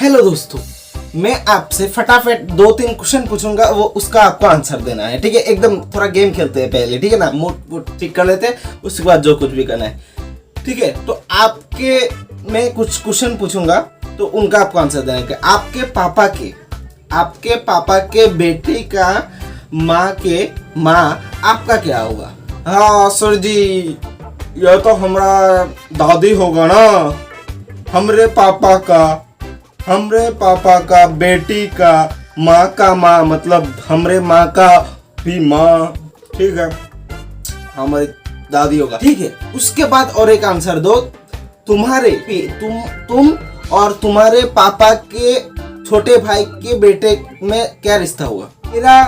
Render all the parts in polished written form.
Hello दोस्तों, मैं आपसे फटाफट 2-3 क्वेश्चन पूछूंगा, वो उसका आपको आंसर देना है। ठीक है, एकदम थोड़ा गेम खेलते हैं पहले, ठीक है ना, मूड ठीक कर लेते हैं, उसके बाद जो कुछ भी करना है। ठीक है, तो आपके मैं कुछ क्वेश्चन पूछूंगा तो उनका आपको आंसर देना है। आपके पापा के बेटे का माँ आपका क्या होगा? हाँ सर जी, यह तो हमारा दादी होगा ना। हमरे पापा का बेटी का माँ मतलब हमरे माँ का भी माँ, ठीक है, हमारी दादी होगा। ठीक है, उसके बाद और एक आंसर दो। तुम और तुम्हारे पापा के छोटे भाई के बेटे में क्या रिश्ता होगा? मेरा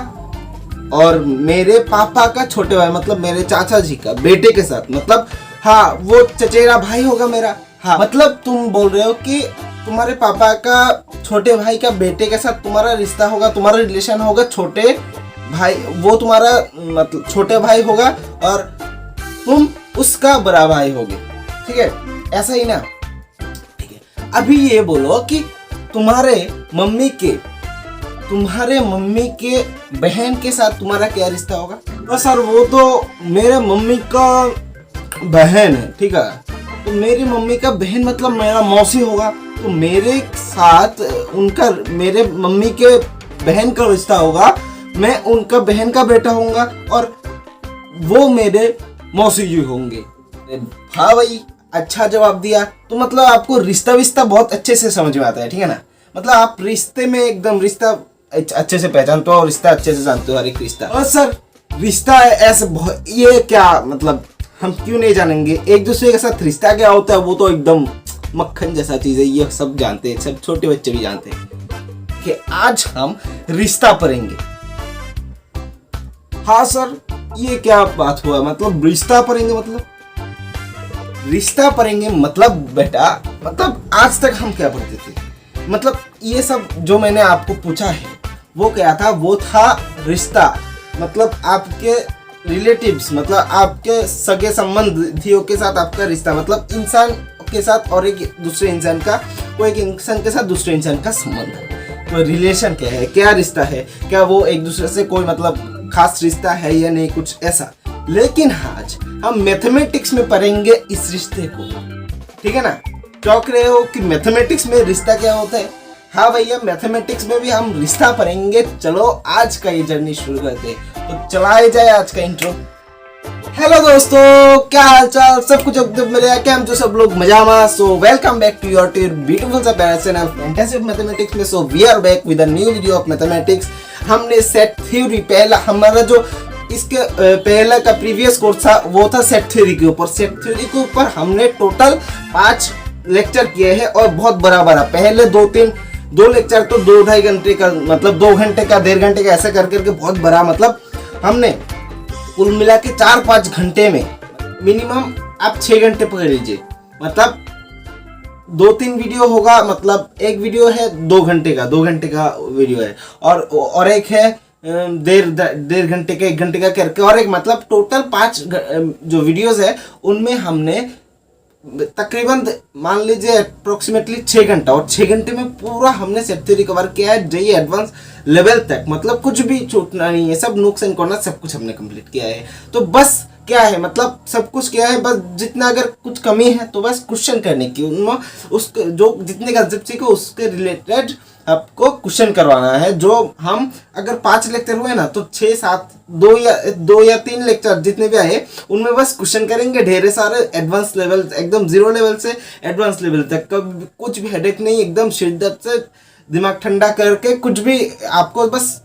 और मेरे पापा का छोटे भाई मतलब मेरे चाचा जी का बेटे के साथ, मतलब हाँ वो चचेरा भाई होगा मेरा। हाँ मतलब तुम बोल रहे हो कि तुम्हारे पापा का छोटे भाई का बेटे के साथ तुम्हारा रिश्ता होगा, तुम्हारा रिलेशन होगा, छोटे भाई वो तुम्हारा मतलब छोटे भाई होगा और तुम उसका बड़ा भाई होगे। ठीक है, ऐसा ही ना? ठीक है, अभी ये बोलो कि तुम्हारे मम्मी के बहन के साथ तुम्हारा क्या रिश्ता होगा? तो सर वो तो मेरे मम्मी का बहन है, ठीक है, तो मेरी मम्मी का बहन मतलब मेरा मौसी होगा, तो मेरे साथ मेरे मम्मी के बहन का रिश्ता होगा, मैं उनका बहन का बेटा होऊंगा और वो मेरे मौसी जी होंगे। हाँ भाई, अच्छा जवाब दिया। तो मतलब आपको रिश्ता बहुत अच्छे से समझ में आता है, ठीक है ना? मतलब आप रिश्ते में एकदम रिश्ता अच्छे से पहचानते हो और रिश्ता अच्छे से जानते हो, हर एक रिश्ता। और सर रिश्ता ऐसे ये क्या मतलब हम क्यों नहीं जानेंगे? एक दूसरे के साथ रिश्ता क्या होता है वो तो एकदम मक्खन जैसा चीज है, ये सब जानते हैं, सब छोटे बच्चे भी जानते हैं कि आज हम रिश्ता पढ़ेंगे। हाँ सर, ये क्या बात हुआ? मतलब रिश्ता पढ़ेंगे मतलब बेटा, मतलब आज तक हम क्या पढ़ते थे? मतलब ये सब जो मैंने आपको पूछा है वो क्या था? वो था रिश्ता, मतलब आपके रिलेटिव्स, मतलब आपके सगे संबंधियों के साथ आपका रिश्ता, मतलब इंसान के साथ और एक दूसरे इंसान का, कोई एक इंसान के साथ दूसरे इंसान का संबंध, कोई रिलेशन क्या है, क्या रिश्ता है, क्या वो एक दूसरे से कोई मतलब खास रिश्ता है या नहीं, कुछ ऐसा। लेकिन आज हम मैथमेटिक्स में पढ़ेंगे इस रिश्ते को, ठीक है ना? चौंक रहे हो कि मैथमेटिक्स में रिश्ता क्या होता है? हाँ भैया, मैथमेटिक्स में भी हम रिश्ता पढ़ेंगे। चलो आज का ये जर्नी शुरू करते हैं, तो चलाए जाए आज का इंट्रो। हेलो दोस्तों, क्या हाल चाल? सब कुछ एकदम बढ़िया, क्या हम जो सब लोग मजा में। So welcome back to your beautiful सा पैराचैनल फैंटेसी ऑफ मैथमेटिक्स में। So we are back with a new video of mathematics. हमने सेट थ्योरी, पहला हमारा जो इसके पहला का प्रीवियस कोर्स था वो था सेट थ्योरी के ऊपर। सेट थ्योरी के ऊपर हमने टोटल 5 लेक्चर किए हैं और बहुत बड़ा पहले 2 लेक्चर तो 2-2.5 घंटे का, मतलब 2 घंटे का, 1.5 घंटे का, ऐसा करके बहुत बड़ा, मतलब हमने कुल मिला के 4-5 घंटे में मिनिमम आप 6 घंटे पकड़ लीजिए। मतलब 2-3 वीडियो होगा, मतलब एक वीडियो है 2 घंटे का वीडियो है और एक है 1.5 घंटे का, 1 घंटे का करके, और एक मतलब टोटल 5 जो वीडियोस है उनमें हमने तकरीबन मान लीजिए अप्रोक्सीमेटली 6 घंटा, और 6 घंटे में पूरा हमने सेट थ्योरी कवर किया है जेईई एडवांस लेवल तक। मतलब कुछ भी छूटना नहीं है, सब नूक्स एंड कॉर्नर सब कुछ हमने कंप्लीट किया है। तो बस क्या है, मतलब सब कुछ किया है, बस जितना अगर कुछ कमी है तो बस क्वेश्चन करने की, उनमें उसके जो जितने कंसेप्ट सीखे उसके रिलेटेड आपको क्वेश्चन करवाना है। जो हम अगर 5 लेक्चर हुए ना तो 6-7 2 या 3 लेक्चर जितने भी आए उनमें बस क्वेश्चन करेंगे ढेर सारे, एडवांस लेवल, एकदम 0 लेवल से एडवांस लेवल तक। कभी कुछ भी हेडेक नहीं, एकदम शिद्दत से दिमाग ठंडा करके कुछ भी आपको बस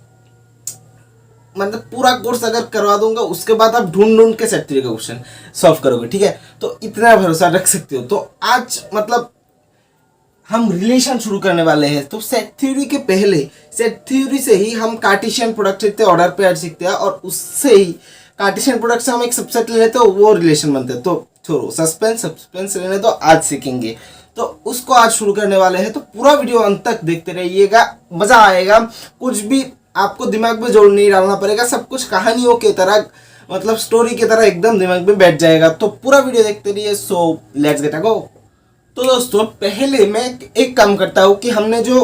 मतलब पूरा कोर्स अगर करवा दूंगा, उसके बाद आप ढूंढ के सेट थ्योरी का क्वेश्चन सॉल्व करोगे, ठीक है? तो इतना भरोसा रख सकते हो। तो आज मतलब हम रिलेशन शुरू करने वाले हैं। तो सेट थ्योरी के पहले, सेट थ्योरी से ही हम कार्टेशियन प्रोडक्ट सीखते हैं, ऑर्डर पेयर सीखते हैं, और उससे ही कार्टेशियन प्रोडक्ट से हम एक सबसेट ले लेते हैं, वो रिलेशन बनते हैं। तो छोड़ो सस्पेंस लेने तो आज सीखेंगे, तो उसको आज शुरू करने वाले हैं। तो पूरा वीडियो अंत तक देखते रहिएगा, मजा आएगा। कुछ भी आपको दिमाग में जोड़ नहीं डालना पड़ेगा, सब कुछ कहानियों की तरह, मतलब स्टोरी की तरह एकदम दिमाग में बैठ जाएगा। तो पूरा वीडियो देखते रहिए। सो लेट्स गेट अ गो। तो दोस्तों पहले मैं एक काम करता हूँ कि हमने जो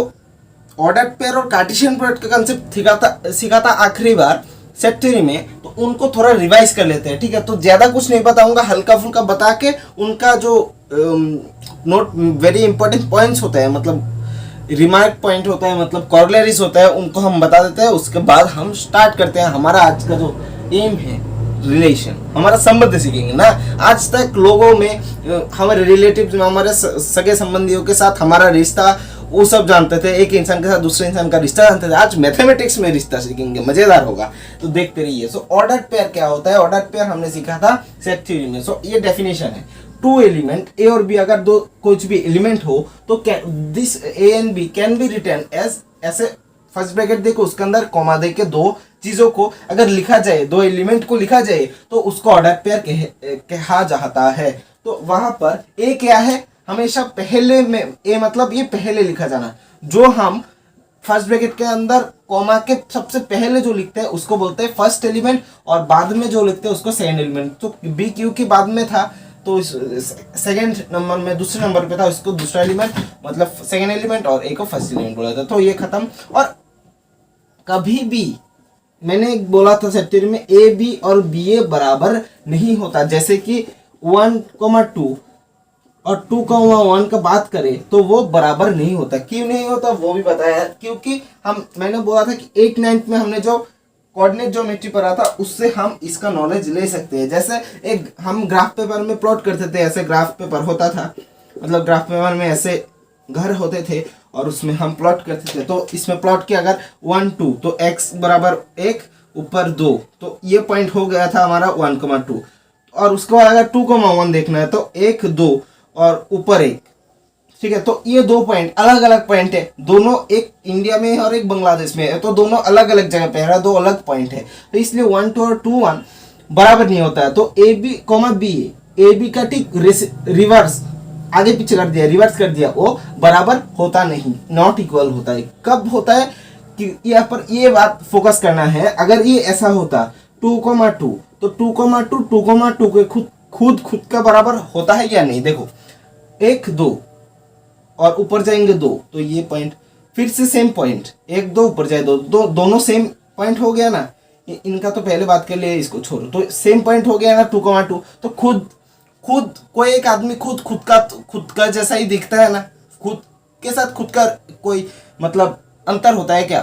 ऑर्डर पेयर और कार्टेशियन प्रोडक्ट का कंसेप्ट सीखा था आखिरी बार सेट थ्योरी में, तो उनको थोड़ा रिवाइज कर लेते हैं, ठीक है। तो ज़्यादा कुछ नहीं बताऊंगा, हल्का फुल्का बता के उनका जो नोट वेरी इंपॉर्टेंट पॉइंट्स होते हैं, मतलब रिमार्क पॉइंट होता है, मतलब कॉर्लरीज होता है, उनको हम बता देते हैं। उसके बाद हम स्टार्ट करते हैं हमारा आज का जो एम है, रिलेशन, हमारा संबंध सीखेंगे ना। आज तक लोगों में हमारे रिलेटिव्स में, हमारे सगे संबंधियों के साथ हमारा रिश्ता वो सब जानते थे, एक इंसान के साथ दूसरे इंसान का रिश्ता जानते थे। आज मैथमेटिक्स में रिश्ता सीखेंगे, मजेदार होगा, तो देखते रहिए। सो ऑर्डर पेयर क्या होता है? ऑर्डर पेयर हमने सीखा था सेट थ्योरी में। सो ये डेफिनेशन है, टू एलिमेंट ए और बी, अगर दो कुछ भी एलिमेंट हो तो this A and B can be written as, ऐसे फर्स्ट ब्रैकेट देखो, उसके अंदर कॉमा दे के दो चीजों को अगर लिखा जाए, दो एलिमेंट को लिखा जाए, तो उसको ऑर्डर पेयर कहा जाता है। तो वहां पर ए क्या है? हमेशा पहले में, ए मतलब ये पहले लिखा जाना, जो हम फर्स्ट ब्रैकेट के अंदर कॉमा के सबसे पहले जो लिखते हैं उसको बोलते हैं फर्स्ट एलिमेंट, और बाद में जो लिखते हैं उसको सेकंड एलिमेंट। तो बी क्यू के बाद में था, तो सेकंड नंबर में दूसरे नंबर पे था, उसको दूसरा एलिमेंट मतलब सेकंड एलिमेंट, और ए को फर्स्ट एलिमेंट बोला था। तो ये खत्म। और कभी भी मैंने बोला था सेट थ्योरी में ए बी और बी ए बराबर नहीं होता। जैसे कि 1,2 और 2,1 का बात करें तो वो बराबर नहीं होता। क्यों नहीं होता वो भी बताया, क्योंकि मैंने बोला था कि 8th 9th में हमने जो कोऑर्डिनेट ज्योमेट्री पढ़ा था उससे हम इसका नॉलेज ले सकते हैं। जैसे एक हम ग्राफ पेपर में प्लॉट करते थे, ऐसे ग्राफ पेपर होता था, मतलब ग्राफ पेपर में ऐसे घर होते थे और उसमें हम प्लॉट करते थे। तो इसमें प्लॉट किया अगर 1 2, तो x बराबर 1 ऊपर 2, तो ये पॉइंट हो गया था हमारा 1,2। और उसके बाद अगर 2,1 देखना है तो 1 2 और ऊपर 1, ठीक है। तो ये दो पॉइंट अलग अलग पॉइंट है, दोनों एक इंडिया में है और एक बांग्लादेश में है, तो दोनों अलग अलग जगह पे है, दो अलग पॉइंट है। तो इसलिए 1 2 और 2 1 बराबर नहीं होता है। तो A B comma B, A B का ठीक रिवर्स, आगे पीछे कर दिया, रिवर्स कर दिया, वो बराबर होता नहीं, नॉट इक्वल होता है। कब होता है कि यहाँ पर ये बात फोकस करना है। अगर ये ऐसा होता 2,2, तो 2,2 के खुद का बराबर होता है या नहीं? देखो 1 2 और ऊपर जाएंगे 2, तो ये पॉइंट फिर से सेम पॉइंट, 1 2 ऊपर जाए 2, दोनों सेम पॉइंट हो गया ना। इनका तो पहले बात कर लिए, इसको छोड़ो, तो सेम पॉइंट हो गया ना 2,2। तो खुद कोई एक आदमी खुद का जैसा ही दिखता है ना, खुद के साथ खुद का कोई मतलब अंतर होता है क्या?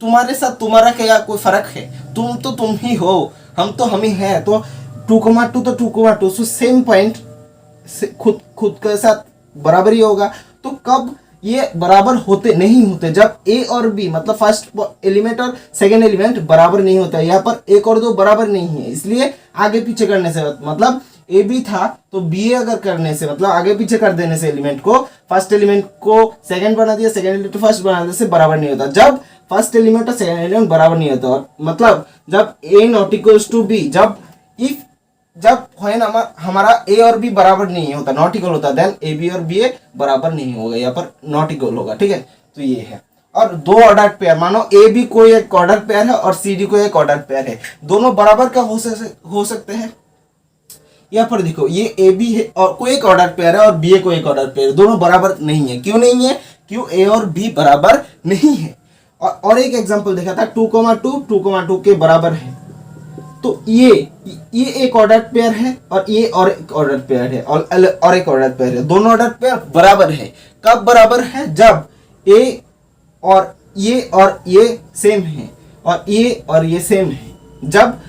तुम्हारे साथ तुम्हारा क्या कोई फर्क है? तुम तो तुम ही हो, हम तो हम ही हैं। तो 2,2 तो 2,2, सो सेम पॉइंट खुद के साथ बराबर ही होगा। तो कब ये बराबर होते नहीं होते? जब ए और बी मतलब फर्स्ट एलिमेंट और सेकेंड एलिमेंट बराबर नहीं होता है। यहाँ पर 1 और 2 बराबर नहीं है, इसलिए आगे पीछे करने से, मतलब ए बी था तो बी ए अगर करने से, मतलब आगे पीछे कर देने से एलिमेंट को, फर्स्ट एलिमेंट को सेकंड बना दिया, सेकंड एलिमेंट को फर्स्ट बना देने से बराबर नहीं होता। जब फर्स्ट एलिमेंट और सेकंड एलिमेंट बराबर नहीं होता, और मतलब जब ए नॉट इक्वल्स टू बी, जब हमारा ए और बी बराबर नहीं होता, नॉट इक्वल होता, देन ए बी और बी ए बराबर नहीं होगा, यहाँ पर नॉट इक्वल होगा, ठीक है। तो ये है। और दो ऑर्डर पेयर, मानो ए बी कोई एक ऑर्डर पेयर है और सी डी कोई एक ऑर्डर पेयर है, दोनों बराबर का हो सकते हैं। यहाँ पर देखो ये ए बी है और कोई एक ऑर्डर पेयर है और बी ए कोई एक ऑर्डर पेयर, दोनों बराबर नहीं है। क्यों नहीं है? क्यों ए और बी बराबर नहीं है। और एक एग्जांपल देखा था 2,2 के बराबर है, तो ये एक ऑर्डर पेयर है और ये और एक ऑर्डर पेयर है और एक ऑर्डर पेयर है, दोनों ऑर्डर पेयर बराबर है। कब बराबर है? जब ए और ये सेम है और ये सेम है। जब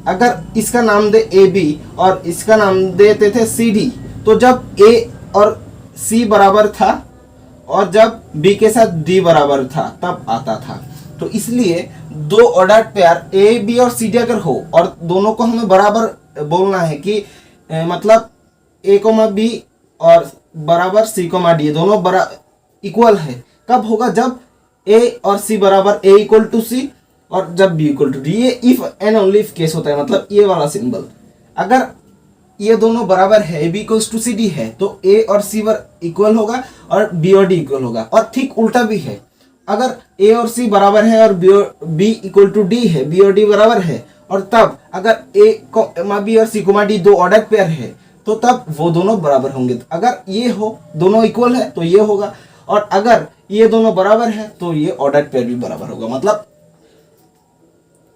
अगर इसका नाम दे ए बी और इसका नाम देते थे सी डी, तो जब ए और सी बराबर था और जब बी के साथ डी बराबर था तब आता था। तो इसलिए दो ऑर्डर पेयर ए बी और सी डी अगर हो और दोनों को हमें बराबर बोलना है कि मतलब ए कोमा बी और बराबर सी कोमा डी, दोनों इक्वल है। कब होगा? जब ए और सी बराबर, ए इक्वल टू सी और जब बी इक्वल टू डी। ये if and only if case होता है, मतलब ये वाला सिंबल। अगर ये दोनों बराबर है, A B equals to C D है, तो ए और सी इक्वल होगा और बी और डी इक्वल होगा। और ठीक उल्टा भी है, अगर ए और सी बराबर है और बी इक्वल टू डी है, बी और डी बराबर है, और तब अगर ए कोमा बी और सी कोमा डी दो ऑर्डर पेयर है, तो तब वो दोनों बराबर होंगे। अगर ये हो दोनों इक्वल है तो ये होगा, और अगर ये दोनों बराबर है तो ये ऑर्डर पेयर भी बराबर होगा। मतलब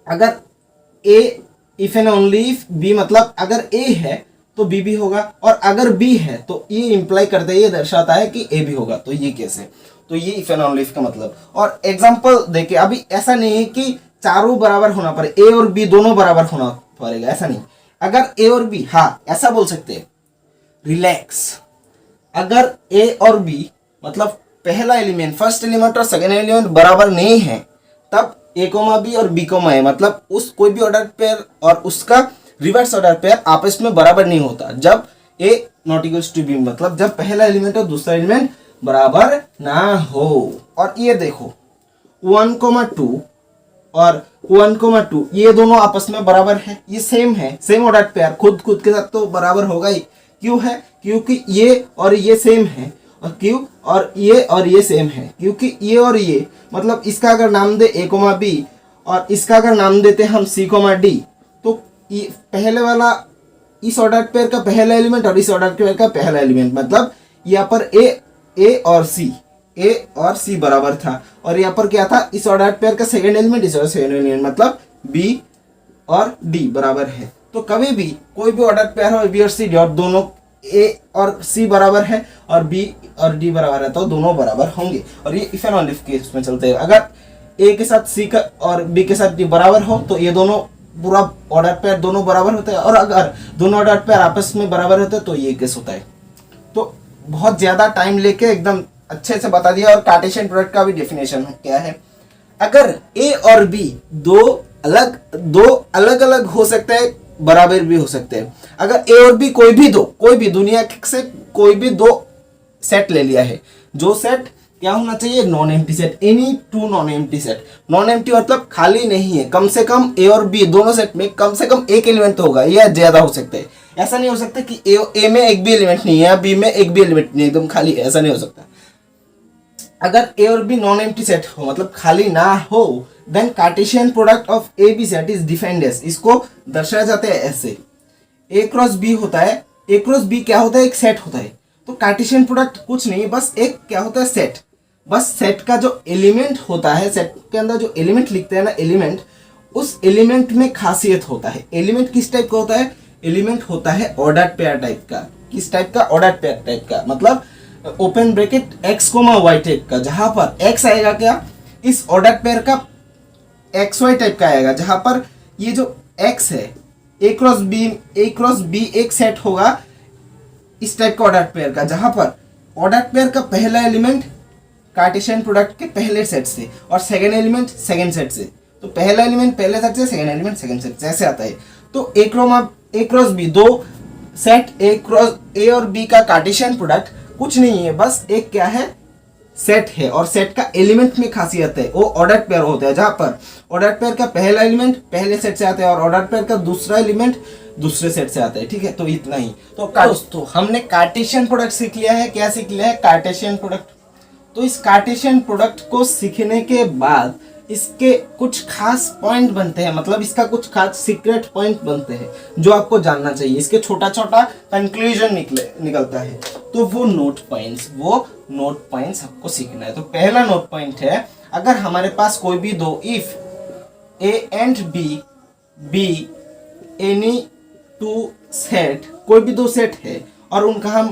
अगर A if and only if B, मतलब अगर ए है तो बी भी होगा, और अगर बी है तो ये इंप्लाई करता है, ये दर्शाता है कि ए भी होगा। तो ये कैसे, तो ये इफ एंड ओनली इफ का मतलब। और एग्जांपल देखिए, अभी ऐसा नहीं है कि चारों बराबर होना पड़े, ए और बी दोनों बराबर होना पड़ेगा, ऐसा नहीं। अगर ए और बी, हाँ ऐसा बोल सकते हैं, रिलैक्स, अगर ए और बी मतलब पहला एलिमेंट, फर्स्ट एलिमेंट और सेकेंड एलिमेंट बराबर नहीं है, तब ए कोमा बी और बी कोमा ए, मतलब उस कोई भी ऑर्डर पेयर और उसका रिवर्स ऑर्डर पेयर आपस में बराबर नहीं होता जब ए नॉट इक्वल्स टू बी, मतलब जब पहला एलिमेंट और दूसरा एलिमेंट बराबर ना हो। और ये देखो 1,2 और 1,2 ये दोनों आपस में बराबर है, ये सेम है, सेम ऑर्डर पेयर, खुद खुद के साथ तो बराबर होगा ही। क्यों है, क्योंकि ये और ये सेम है, और क्यों, और ये सेम है, क्योंकि ये और ये, मतलब इसका अगर नाम दे ए कोमा बी और इसका अगर नाम देते हम सी कोमा डी, तो ये पहले वाला इस ऑर्डर पेयर का पहला एलिमेंट और इस ऑर्डर पेयर का पहला एलिमेंट, मतलब यहाँ पर ए और सी बराबर था, और यहाँ पर क्या था, इस ऑर्डर पेयर का सेकंड एलिमेंट, इस सेकंड एलिमेंट, मतलब बी और डी बराबर है। तो कभी भी कोई भी ऑर्डर पेयर हो बी और सी डी, और दोनों ए और सी बराबर है और बी और डी बराबर है, तो दोनों बराबर होंगे। और ये if and only if case में चलते हैं। अगर ए के साथ सी का और बी के साथ डी बराबर हो तो ये दोनों पूरा ऑर्डर पेयर दोनों बराबर होते हैं, और अगर दोनों ऑर्डर पेयर आपस में बराबर होते हैं तो ये केस होता है। तो बहुत ज्यादा टाइम लेके एकदम अच्छे से बता दिया। और कार्टेशियन प्रोडक्ट का भी डेफिनेशन क्या है, अगर ए और बी दो अलग अलग हो सकते हैं, बराबर भी हो सकते हैं। अगर ए और बी कोई भी दुनिया से कोई भी दो सेट ले लिया है, जो सेट क्या होना चाहिए, non empty set, any two non empty set. Non empty मतलब खाली नहीं है, कम से कम ए और बी दोनों सेट में कम से कम एक एलिमेंट तो होगा, या ज्यादा हो सकता है। ऐसा नहीं हो सकता कि ए में एक भी एलिमेंट नहीं है या बी में एक भी एलिमेंट नहीं है, एकदम खाली है, ऐसा नहीं हो सकता। अगर ए और बी नॉन एम्प्टी सेट हो, मतलब खाली ना हो, then Cartesian product of A B set is defined as, इसको दर्शाया जाता है ऐसे, ए क्रॉस बी होता है। ए क्रॉस बी क्या होता है, एक सेट होता है। तो कार्टेशियन प्रोडक्ट कुछ नहीं, बस एक क्या होता है, सेट। बस सेट का जो एलिमेंट होता है, सेट के अंदर जो एलिमेंट लिखते हैं ना, एलिमेंट, उस एलिमेंट में खासियत होता है। एलिमेंट किस टाइप का होता है, एलिमेंट होता है ऑर्डर पेयर टाइप का। किस टाइप का, ऑर्डर पेयर टाइप का, मतलब open bracket X comma Y type का, जहां पर एक्स आएगा क्या, इस ऑर्डर पेयर का एक्स वाई टाइप का आएगा, जहां पर ये जो एक्स है, ए क्रॉस बी एक सेट होगा इस टाइप का ऑर्डर पेयर का, जहां पर ऑर्डर पेयर का पहला एलिमेंट कार्टेशियन प्रोडक्ट के पहले सेट से और सेकेंड एलिमेंट सेकेंड सेट से। तो पहला एलिमेंट पहले सेट से, सेकेंड एलिमेंट सेकेंड सेट से, ऐसे आता है। तो ए क्रॉस बी, दो सेट ए और बी का कार्टेशियन प्रोडक्ट कुछ नहीं है, बस एक क्या है, सेट है। और सेट का एलिमेंट में खासियत है, वो ऑर्डर पेयर होता है, जहां पर ऑर्डर पेयर का पहला एलिमेंट पहले सेट से आता है और ऑर्डर पेयर का दूसरा एलिमेंट दूसरे सेट से आता है। ठीक है, तो इतना ही। तो दोस्तों हमने कार्टेशियन प्रोडक्ट सीख लिया है। क्या सीख लिया है, कार्टेशियन प्रोडक्ट। तो इस कार्टेशियन प्रोडक्ट को सीखने के बाद इसके कुछ खास पॉइंट बनते हैं, मतलब इसका कुछ खास सीक्रेट पॉइंट बनते हैं जो आपको जानना चाहिए। इसके छोटा छोटा कंक्लूजन निकलता है। तो वो नोट पॉइंट्स आपको सीखना है। तो पहला नोट पॉइंट है, अगर हमारे पास कोई भी दो, if A and B any to set, कोई भी दो सेट है और उनका हम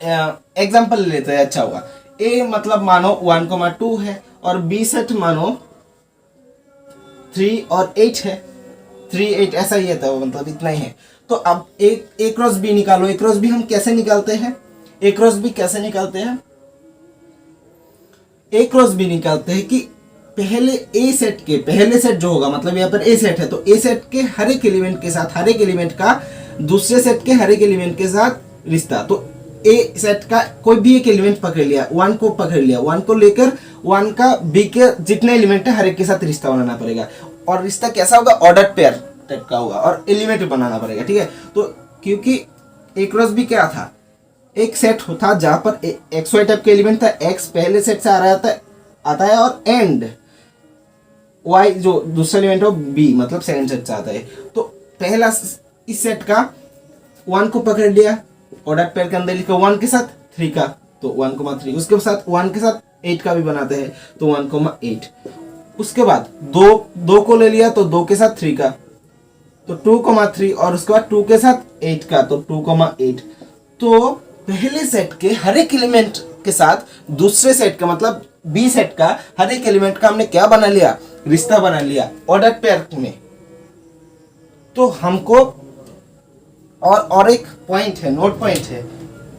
एग्जांपल लेते हैं, अच्छा होगा। ए मतलब मानो 1,2 है और बी सेट मानो 3 और 8 है, 3 8 ऐसा ही है, तो मतलब इतना ही है। तो अब ए क्रॉस बी निकालो। ए क्रॉस बी हम कैसे निकालते हैं, ए क्रॉस बी कैसे निकालते हैं, ए क्रॉस बी निकालते हैं कि पहले ए सेट के पहले सेट जो होगा, मतलब यहाँ पर ए सेट है, तो ए सेट के हर एक एलिमेंट के साथ, हर एक एलिमेंट का दूसरे सेट के हर एक एलिमेंट के साथ रिश्ता। तो ए सेट का कोई भी एक एलिमेंट पकड़ लिया, 1 को पकड़ लिया, 1 को लेकर 1 का बी के जितने एलिमेंट है हर एक के साथ रिश्ता बनाना पड़ेगा। और रिश्ता कैसा होगा, ऑर्डर पेयर टाइप का होगा और एलिमेंट बनाना पड़ेगा। ठीक है, तो क्योंकि ए क्रॉस बी क्या था, एक सेट होता जहां पर एक्स वाई टाइप के एलिमेंट था, एक्स पहले सेट से आता है और एंड वाई जो दूसरा एलिमेंट हो बी मतलब सेकंड सेट से आता है। तो पहला इस सेट का 1 को पकड़ लिया, ऑर्डर पेयर के अंदर लिखा 1 के साथ 3 का तो 1,3, उसके साथ 1 के साथ 8 का भी बनाते हैं तो 1,8, उसके बाद 2 को ले लिया तो 2 के साथ 3 का तो 2,3 और उसके बाद 2 के साथ 8 का तो 2,8। तो पहले सेट के हर एक एलिमेंट के साथ दूसरे सेट का मतलब बी सेट का हर एक एलिमेंट का हमने क्या बना लिया, रिश्ता बना लिया ऑर्डर पेयर में। तो हमको और एक पॉइंट है, नोट पॉइंट है,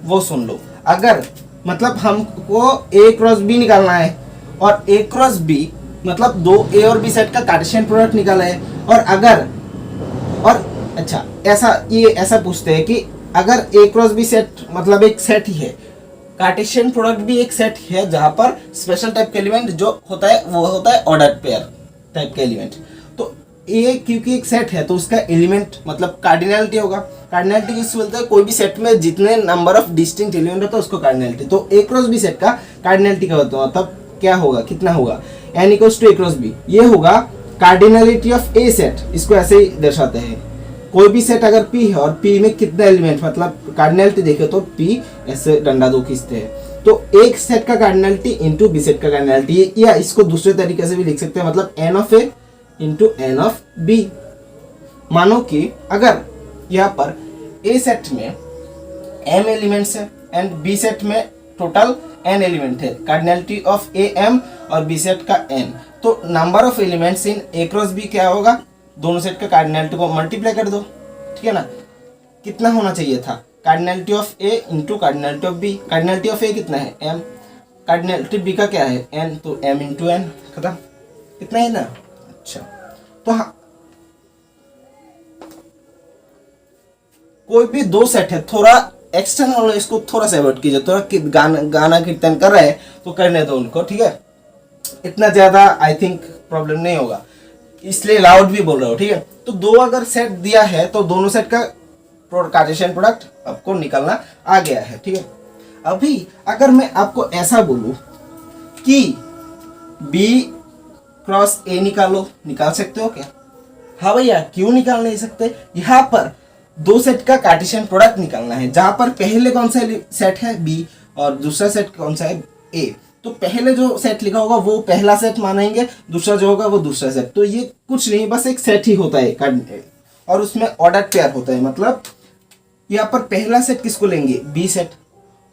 वो सुन लो। अगर मतलब हमको ए क्रॉस बी निकालना है और ए क्रॉस बी मतलब दो ए और बी सेट का कार्टेशियन प्रोडक्ट निकाला है, और अगर और अच्छा ऐसा पूछते हैं कि अगर ए क्रॉस बी सेट मतलब एक सेट ही है, कार्टेशियन प्रोडक्ट भी एक सेट है जहां पर स्पेशल टाइप के एलिमेंट जो होता है वो होता है ऑर्डर पेयर टाइप के एलिमेंट। तो ए क्योंकि एक सेट है तो उसका एलिमेंट मतलब कार्डिनलिटी होगा। कार्डिनलिटी किससे बोलते हैं, कोई भी सेट में जितने नंबर ऑफ डिस्टिंक्ट एलिमेंट होता है उसको कार्डिनलिटी। तो ए क्रॉस बी सेट का कार्डिनलिटी का होता है मतलब क्या होगा, कितना होगा, n equals to A cross B, ये होगा कार्डिनलिटी ऑफ ए सेट। इसको ऐसे ही दर्शाते हैं, कोई भी सेट अगर P है और P में कितना एलिमेंट मतलब कार्डिनलिटी देखे तो P ऐसे डंडा दो खींचते हैं तो एक सेट का कार्डिनलिटी इंटू बी सेट का कार्डिनलिटी, या इसको दूसरे तरीके से भी लिख सकते हैं मतलब n of A into n of B. मानो कि अगर यहाँ पर ए सेट में m एलिमेंट्स है एंड बी सेट में टोटल n एलिमेंट है, कार्डिनलिटी ऑफ ए m और बी सेट का n, तो number of elements in A cross B क्या होगा, दोनों सेट का कार्डिनलिटी को मल्टीप्लाई कर दो, ठीक है ना। कितना होना चाहिए था, cardinality of A into cardinality of B. Cardinality of A कितना है m, कार्डिनलिटी बी का क्या है n, तो m इंटू n, खत्म, कितना है ना। अच्छा तो हाँ, कोई भी दो सेट है, थोड़ा एक्सटर्नल इसको थोड़ा सा अवॉइड कीजिए, थोड़ा गाना कीर्तन कर रहे हैं तो करने दो उनको, ठीक है, इतना ज्यादा आई थिंक प्रॉब्लम नहीं होगा, इसलिए लाउड भी बोल रहा हूँ, ठीक है। तो दो अगर सेट दिया है तो दोनों सेट का कार्टेशियन प्रोडक्ट आपको निकालना आ गया है, ठीक है। अभी अगर मैं आपको ऐसा बोलूं कि B क्रॉस A निकालो, निकाल सकते हो क्या? हाँ भैया, क्यों निकाल नहीं सकते, यहाँ पर दो सेट का कार्टेशियन प्रोडक्ट निकालना है जहां पर पहले कौन सा सेट है B और दूसरा सेट कौन सा है A। तो पहले जो सेट लिखा होगा वो पहला सेट मानेंगे, दूसरा जो होगा वो दूसरा सेट। तो ये कुछ नहीं, बस एक सेट ही होता है और उसमें ऑर्डर पेयर होता है। मतलब यहाँ पर पहला सेट किसको लेंगे, बी सेट,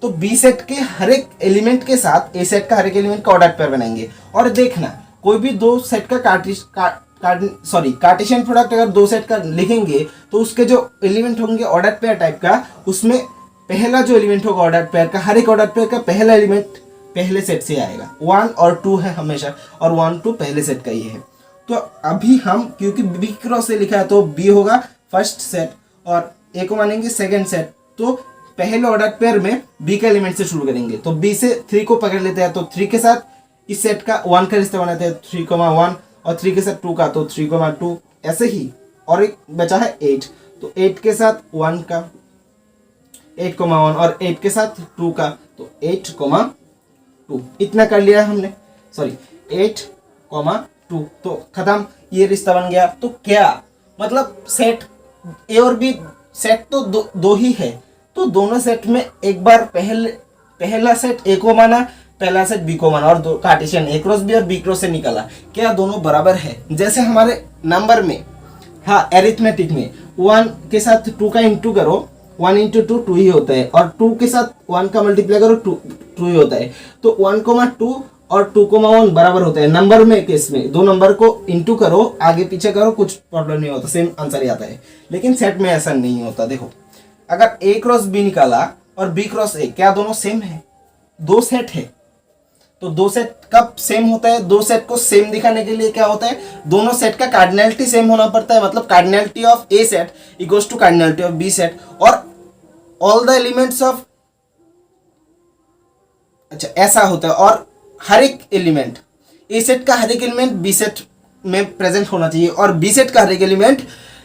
तो बी सेट के हर एक एलिमेंट के साथ ए सेट का हर एक एलिमेंट का ऑर्डर पेयर बनाएंगे। और देखना, कोई भी दो सेट का कार्टेशियन प्रोडक्ट अगर दो सेट का लिखेंगे तो उसके जो एलिमेंट होंगे ऑर्डर पेयर टाइप का, उसमें पहला जो एलिमेंट होगा ऑर्डर पेयर का, हर एक ऑर्डर पेयर का पहला एलिमेंट पहले सेट से आएगा। 1 और 2 है हमेशा, और 1 2 पहले सेट का ही है। तो अभी हम क्योंकि बी क्रॉस से लिखा है तो बी होगा फर्स्ट सेट और ए को मानेंगे सेकंड सेट। तो पहले ऑर्डर पेयर में बी का एलिमेंट से शुरू करेंगे, तो बी से 3 को पकड़ लेते हैं तो 3 के साथ इस सेट का 1 का रिश्ता बनाते हैं 3,1, और 3 के साथ 2 का तो 3,2, ऐसे ही। और एक बचा है 8, तो 8 के साथ 1 का 8,1 और 8 के साथ 2 का तो 8,2, इतना कर लिया हमने, सॉरी 8,2, तो खत्म, ये रिश्ता बन गया। तो क्या मतलब सेट ए और बी सेट तो दो ही है, तो दोनों सेट में एक बार पहला सेट ए को माना, पहला सेट बी को माना, और दो कार्टेशियन ए क्रॉस बी और बी क्रॉस से निकाला, क्या दोनों बराबर है। जैसे हमारे नंबर में, हाँ एरिथमेटिक में 1 के साथ 2 का इंटू करो, 1 इंटू 2 2 ही होता है, और 2 के साथ 1 का मल्टीप्लाई करो 2 ही होता है। तो 1,2 और 2,1 बराबर होता है। नंबर में केस में दो नंबर को इंटू करो, आगे पीछे करो, कुछ प्रॉब्लम नहीं होता, सेम आंसर ही आता है। लेकिन सेट में ऐसा नहीं होता। देखो, अगर ए क्रॉस बी निकाला और बी क्रॉस ए, क्या दोनों सेम है? दो सेट है, तो दो सेट कब सेम होता है? दो सेट को सेम दिखाने के लिए क्या होता है, दोनों सेट का कार्डिनलिटी सेम होना पड़ता है। मतलब cardinality of A set equals to cardinality of B set, और ऑल द एलिमेंट्स ऑफ, अच्छा ऐसा होता है। और हर एक एलिमेंट, ए सेट का हर एक एलिमेंट बी सेट में प्रेजेंट होना चाहिए, और बी सेट का हर एक एलिमेंट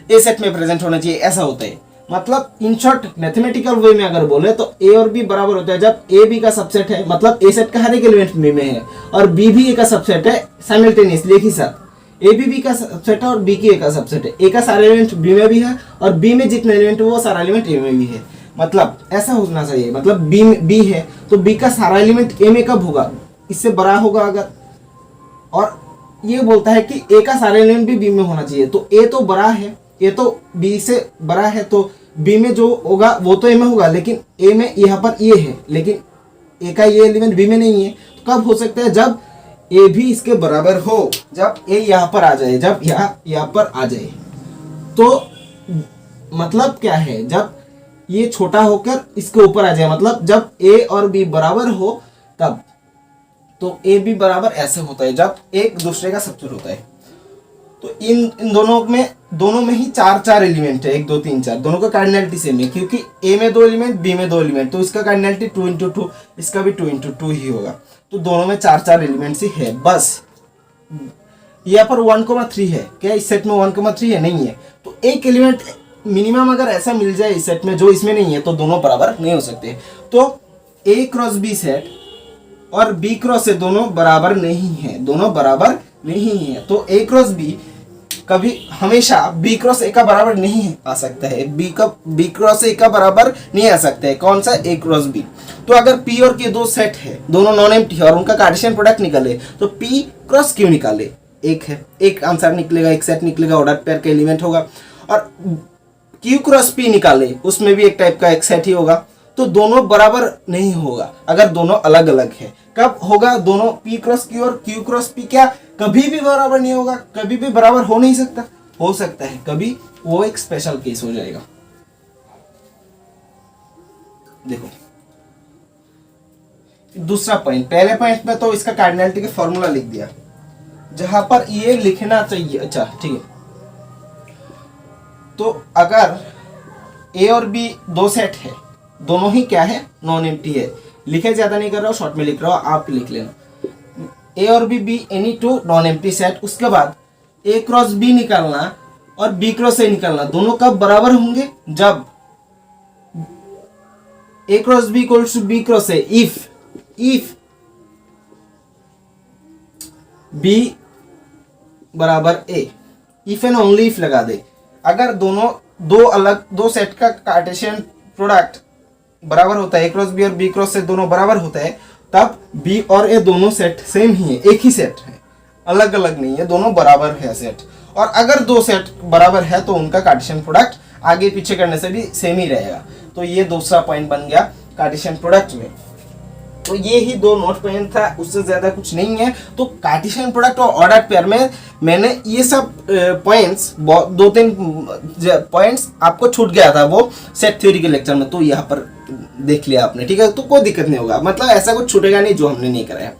ए सेट में प्रेजेंट होना चाहिए, ऐसा होता है। मतलब इन शॉर्ट मैथमेटिकल वे में अगर बोले तो ए और बी बराबर होता है जब ए बी का सबसेट है, मतलब ए सेट का हर एक एलिमेंट बी में है और बी भी ए का सबसेट है साइमल्टेनियसली एक ही साथ, ए भी बी का सबसेट है और बी की ए का सबसेट है। ए का सारा एलिमेंट बी में भी है और बी में जितने एलिमेंट है वो सारा एलिमेंट ए में भी है। मतलब ऐसा होना चाहिए, मतलब बी है तो बी का सारा एलिमेंट ए में कब होगा, इससे बड़ा होगा अगर। और ये बोलता है कि ए का सारा एलिमेंट भी बी में होना चाहिए, तो ए तो बड़ा है, ए तो बी से बड़ा है, तो बी में जो होगा वो तो ए में होगा, लेकिन ए में यहाँ पर ये है, लेकिन ए का ये एलिमेंट बी में नहीं है। तो कब हो सकता है, जब ए भी इसके बराबर हो, जब ए यहाँ पर आ जाए, जब यहाँ पर आ जाए। तो मतलब क्या है, जब ये छोटा होकर इसके ऊपर आ जाए, मतलब जब ए और बी बराबर हो तब। तो ए बी बराबर ऐसे होता है जब एक दूसरे का सबसेट होता है। तो इन दोनों में ही चार चार एलिमेंट है, 1 2 3 4, दोनों का कार्डिनलिटी सेम है, क्योंकि ए में 2 एलिमेंट, बी में 2 एलिमेंट, तो इसका कार्डिनलिटी 2 × 2, इसका भी 2 × 2 ही होगा। तो दोनों में चार चार एलिमेंट्स ही है बस। यहाँ पर 1,3 है क्या, इस सेट में 1,3 है, नहीं है। तो एक एलिमेंट मिनिमम अगर ऐसा मिल जाए इस सेट में जो इसमें नहीं है, तो दोनों बराबर नहीं हो सकते। तो ए क्रॉस बी सेट और बी क्रॉस से दोनों बराबर नहीं है, दोनों बराबर नहीं है। तो ए क्रॉस बी कभी हमेशा बी क्रॉस ए का बराबर नहीं आ सकता है, बी क्रॉस ए का बराबर नहीं आ सकता है। कौन सा, ए क्रॉस बी। तो अगर पी और के दो सेट है, दोनों नॉन एम्प्टी है और उनका कार्टेशियन प्रोडक्ट निकाले, तो पी क्रॉस क्यू निकाले, एक है, एक आंसर निकलेगा, एक सेट निकलेगा, ऑर्डर पेयर का एलिमेंट होगा। और क्यू क्रॉस पी निकाले, उसमें भी एक टाइप का एक सेट ही होगा। तो दोनों बराबर नहीं होगा अगर दोनों अलग अलग है। कब होगा, दोनों पी क्रॉस क्यू और क्यू क्रॉस पी क्या कभी भी बराबर नहीं होगा, कभी भी बराबर हो नहीं सकता, हो सकता है कभी, वो एक स्पेशल केस हो जाएगा। देखो दूसरा पॉइंट, पहले पॉइंट में तो इसका कार्डिनलिटी का फॉर्मूला लिख दिया, जहां पर ये लिखना चाहिए। अच्छा ठीक है, तो अगर ए और बी दो सेट है, दोनों ही क्या है, नॉन एम्प्टी है। लिखे ज्यादा नहीं कर रहा हूँ, शॉर्ट में लिख रहा हूँ, आप लिख लेना। ए और B any two non empty set. उसके बाद ए क्रॉस बी निकालना और बी क्रॉस ए निकालना, दोनों कब बराबर होंगे, जब A cross B equals to B cross A, if B बराबर A, if and only if लगा दे। अगर दोनों दो सेट का कार्टेशियन प्रोडक्ट बराबर होता है, ए क्रॉस बी और बी क्रॉस से दोनों बराबर होता है, तब बी और ए दोनों सेट सेम ही है, एक ही सेट है, अलग अलग नहीं है, दोनों बराबर है सेट। और अगर दो सेट बराबर है तो उनका कार्टेशियन प्रोडक्ट आगे पीछे करने से भी सेम ही रहेगा। तो ये दूसरा पॉइंट बन गया कार्टेशियन प्रोडक्ट में। तो ये ही दो नोट पॉइंट था, उससे ज्यादा कुछ नहीं है। तो कार्टेशियन प्रोडक्ट और ऑर्डर पेयर में मैंने ये सब पॉइंट्स, 2-3 पॉइंट्स आपको छूट गया था वो सेट थ्योरी के लेक्चर में, तो यहाँ पर देख लिया आपने, ठीक है। तो कोई दिक्कत नहीं होगा, मतलब ऐसा कुछ छूटेगा नहीं जो हमने नहीं कराया।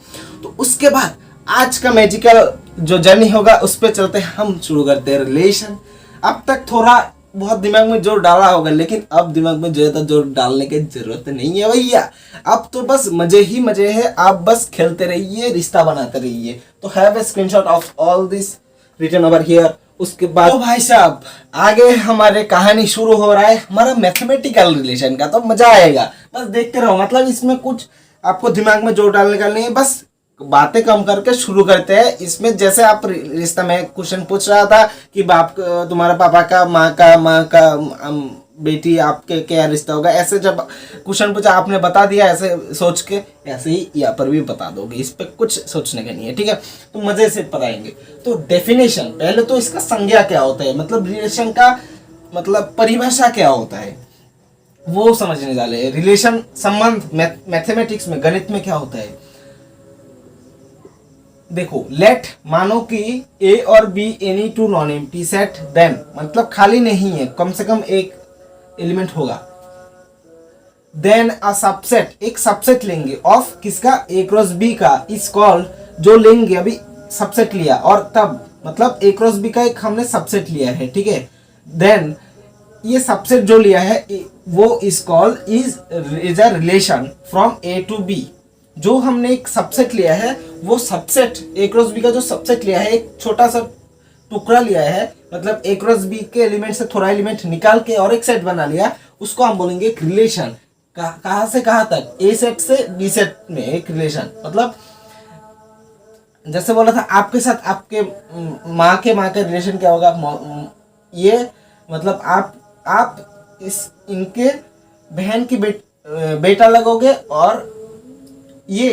तो उसके बाद आज का मैजिकल जो जर्नी होगा उस पर चलते हैं, हम शुरू करते हैं रिलेशन। अब तक थोड़ा बहुत दिमाग में जोर डाला होगा, लेकिन अब दिमाग में ज्यादा जोर डालने की जरूरत नहीं है भैया। अब तो बस मजे ही मजे है, आप बस खेलते रहिए, रिश्ता बनाते रहिए। तो have a screenshot of all this written over here. उसके बाद तो भाई साहब आगे हमारे कहानी शुरू हो रहा है हमारा मैथमेटिकल रिलेशन का। तो मजा आएगा, बस देखते रहो। मतलब इसमें कुछ आपको दिमाग में जोर डालने का नहीं है, बस बातें कम करके शुरू करते हैं। इसमें जैसे आप रिश्ता में क्वेश्चन पूछ रहा था कि बाप तुम्हारा पापा का, माँ का बेटी आपके क्या रिश्ता होगा, ऐसे जब क्वेश्चन पूछा आपने बता दिया ऐसे सोच के, ऐसे ही यहाँ पर भी बता दोगे। इस पर कुछ सोचने का नहीं है, ठीक है। तो मजे से बताएंगे। तो डेफिनेशन, पहले तो इसका संज्ञा क्या होता है, मतलब रिलेशन का मतलब परिभाषा क्या होता है वो समझने वाले। रिलेशन संबंध मैथमेटिक्स में, गणित में क्या होता है। देखो लेट, मानो कि ए और B any two non empty set, then मतलब खाली नहीं है, कम से कम एक एलिमेंट होगा। देन अ सबसेट, एक सबसेट लेंगे ऑफ किसका, ए क्रॉस बी का, इज कॉल्ड, जो लेंगे अभी सबसेट लिया और तब मतलब ए क्रॉस बी का एक हमने सबसेट लिया है, ठीक है। देन ये सबसेट जो लिया है वो is called is a relation from A to B. जो हमने एक सबसेट लिया है वो सबसेट, ए क्रॉस बी का जो सबसेट लिया है, एक छोटा सा टुकड़ा लिया है, मतलब ए क्रॉस बी के एलिमेंट से थोड़ा एलिमेंट निकाल के और एक सेट बना लिया, उसको हम बोलेंगे एक रिलेशन। कहाँ से कहाँ तक, ए सेट से बी सेट में एक रिलेशन। मतलब जैसे बोला था आपके साथ आपके माँ के रिलेशन क्या होगा, ये मतलब आप इस इनके बहन की बेटा लगोगे, और ये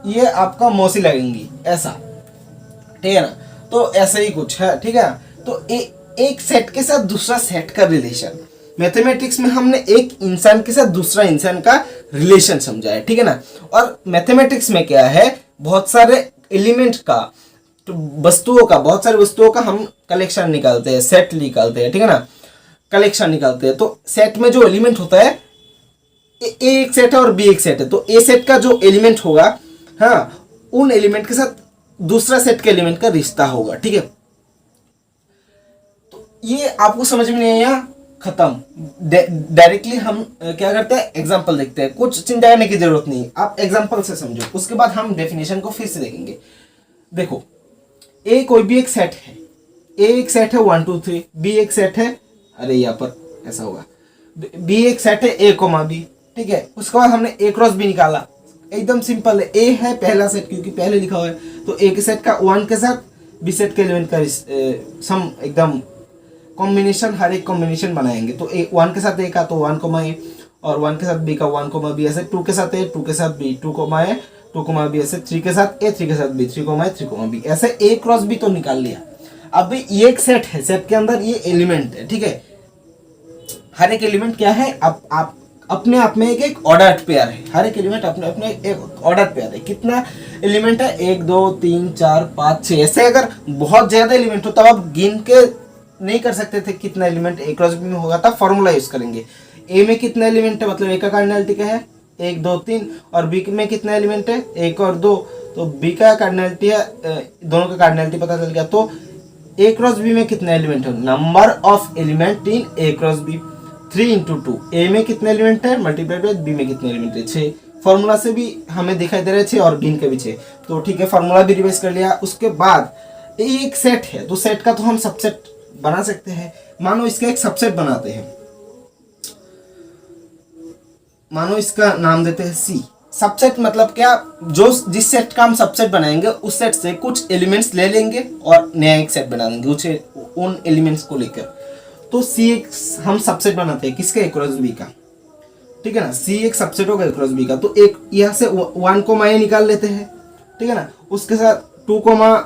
ये आपका मौसी लगेंगी, ऐसा, ठीक है ना। तो ऐसा ही कुछ है, ठीक है। तो एक सेट के साथ दूसरा सेट का रिलेशन, मैथमेटिक्स में हमने एक इंसान के साथ दूसरा इंसान का रिलेशन समझा है, ठीक है ना। और मैथमेटिक्स में क्या है, बहुत सारे एलिमेंट का, तो बहुत सारी वस्तुओं का हम कलेक्शन निकालते हैं, सेट निकालते हैं, ठीक है ना, कलेक्शन निकालते हैं। तो सेट में जो एलिमेंट होता है, ए एक सेट है और बी एक सेट है, तो ए सेट का जो एलिमेंट होगा, हाँ, उन एलिमेंट के साथ दूसरा सेट के एलिमेंट का रिश्ता होगा, ठीक है। तो ये आपको समझ में नहीं आया, खत्म। डायरेक्टली हम क्या करते हैं, एग्जांपल देखते हैं, कुछ चिंता करने की जरूरत नहीं, आप एग्जांपल से समझो, उसके बाद हम डेफिनेशन को फिर से देखेंगे। देखो, ए कोई भी एक सेट है, ए एक सेट है 1 2 3, बी एक सेट है, अरे यहाँ पर ऐसा होगा, बी एक सेट है ए कोमा बी, ठीक है। उसके बाद हमने ए क्रॉस बी निकाला, एकदम सिंपल है, ए है पहला सेट क्योंकि पहले लिखा हुआ है, तो ए के सेट का 1 के साथ बी सेट के एलिमेंट का सम, एकदम कॉम्बिनेशन, हर एक कॉम्बिनेशन बनाएंगे। तो ए 1 के साथ ए का तो 1 कोमा ए, और 1 के साथ बी का 1 कोमा बी, ऐसे 2 के साथ ए, 2 के साथ बी, 2 कोमा ए, 2 कोमा बी, ऐसे 3 के साथ ए, 3 के साथ बी, 3 कोमा ए, 3 कोमा बी, ऐसे ए क्रॉस बी तो निकाल लिया। अब ये एक सेट है, सेट के अंदर ये एलिमेंट है, ठीक है। हर एक एलिमेंट क्या है, आप अपने आप में एक ऑर्डर पेयर है, हर एक एलिमेंट अपने अपने एक ऑर्डर पेयर है। कितना एलिमेंट है, 1 2 3 4 5 6, ऐसे अगर बहुत ज्यादा एलिमेंट हो तब आप गिन के नहीं कर सकते थे कितना एलिमेंट ए क्रॉस बी में होगा, तब फॉर्मूला यूज करेंगे। ए में कितना एलिमेंट है, मतलब ए का कार्डिनलिटी क्या है, 1 2 3, और बी में कितना एलिमेंट है, 1 और 2, तो बी का कार्डिनलिटी है, दोनों का कार्डिनलिटी पता चल गया। तो ए क्रॉस बी में कितना एलिमेंट है, number of element in A cross B, 3 into 2, A में कितने एलिमेंट है मल्टीप्लाइड बाय बी में कितने एलिमेंट है, 6। फॉर्मूला से भी हमें दिखाई दे रहे 6 और गिन के भी 6, तो ठीक है, फॉर्मूला भी रिवाइज कर लिया। उसके बाद एक सेट है, तो सेट का तो हम सबसेट बना सकते हैं। मानो इसका एक सबसेट बनाते हैं, मानो इसका नाम देते हैं सी। सबसेट मतलब क्या, जो जिस सेट का हम सबसेट बनाएंगे उस सेट से कुछ एलिमेंट्स ले लेंगे और नया एक सेट बना देंगे उन एलिमेंट्स को लेकर। तो सी एक हम सबसेट बनाते हैं किसका, ए क्रॉस बी का, ठीक है ना। सी एक सबसेट होगा ए क्रॉस बी का, तो एक यहाँ से 1 कोमा ए निकाल लेते हैं, ठीक है ना। उसके साथ 2 कोमा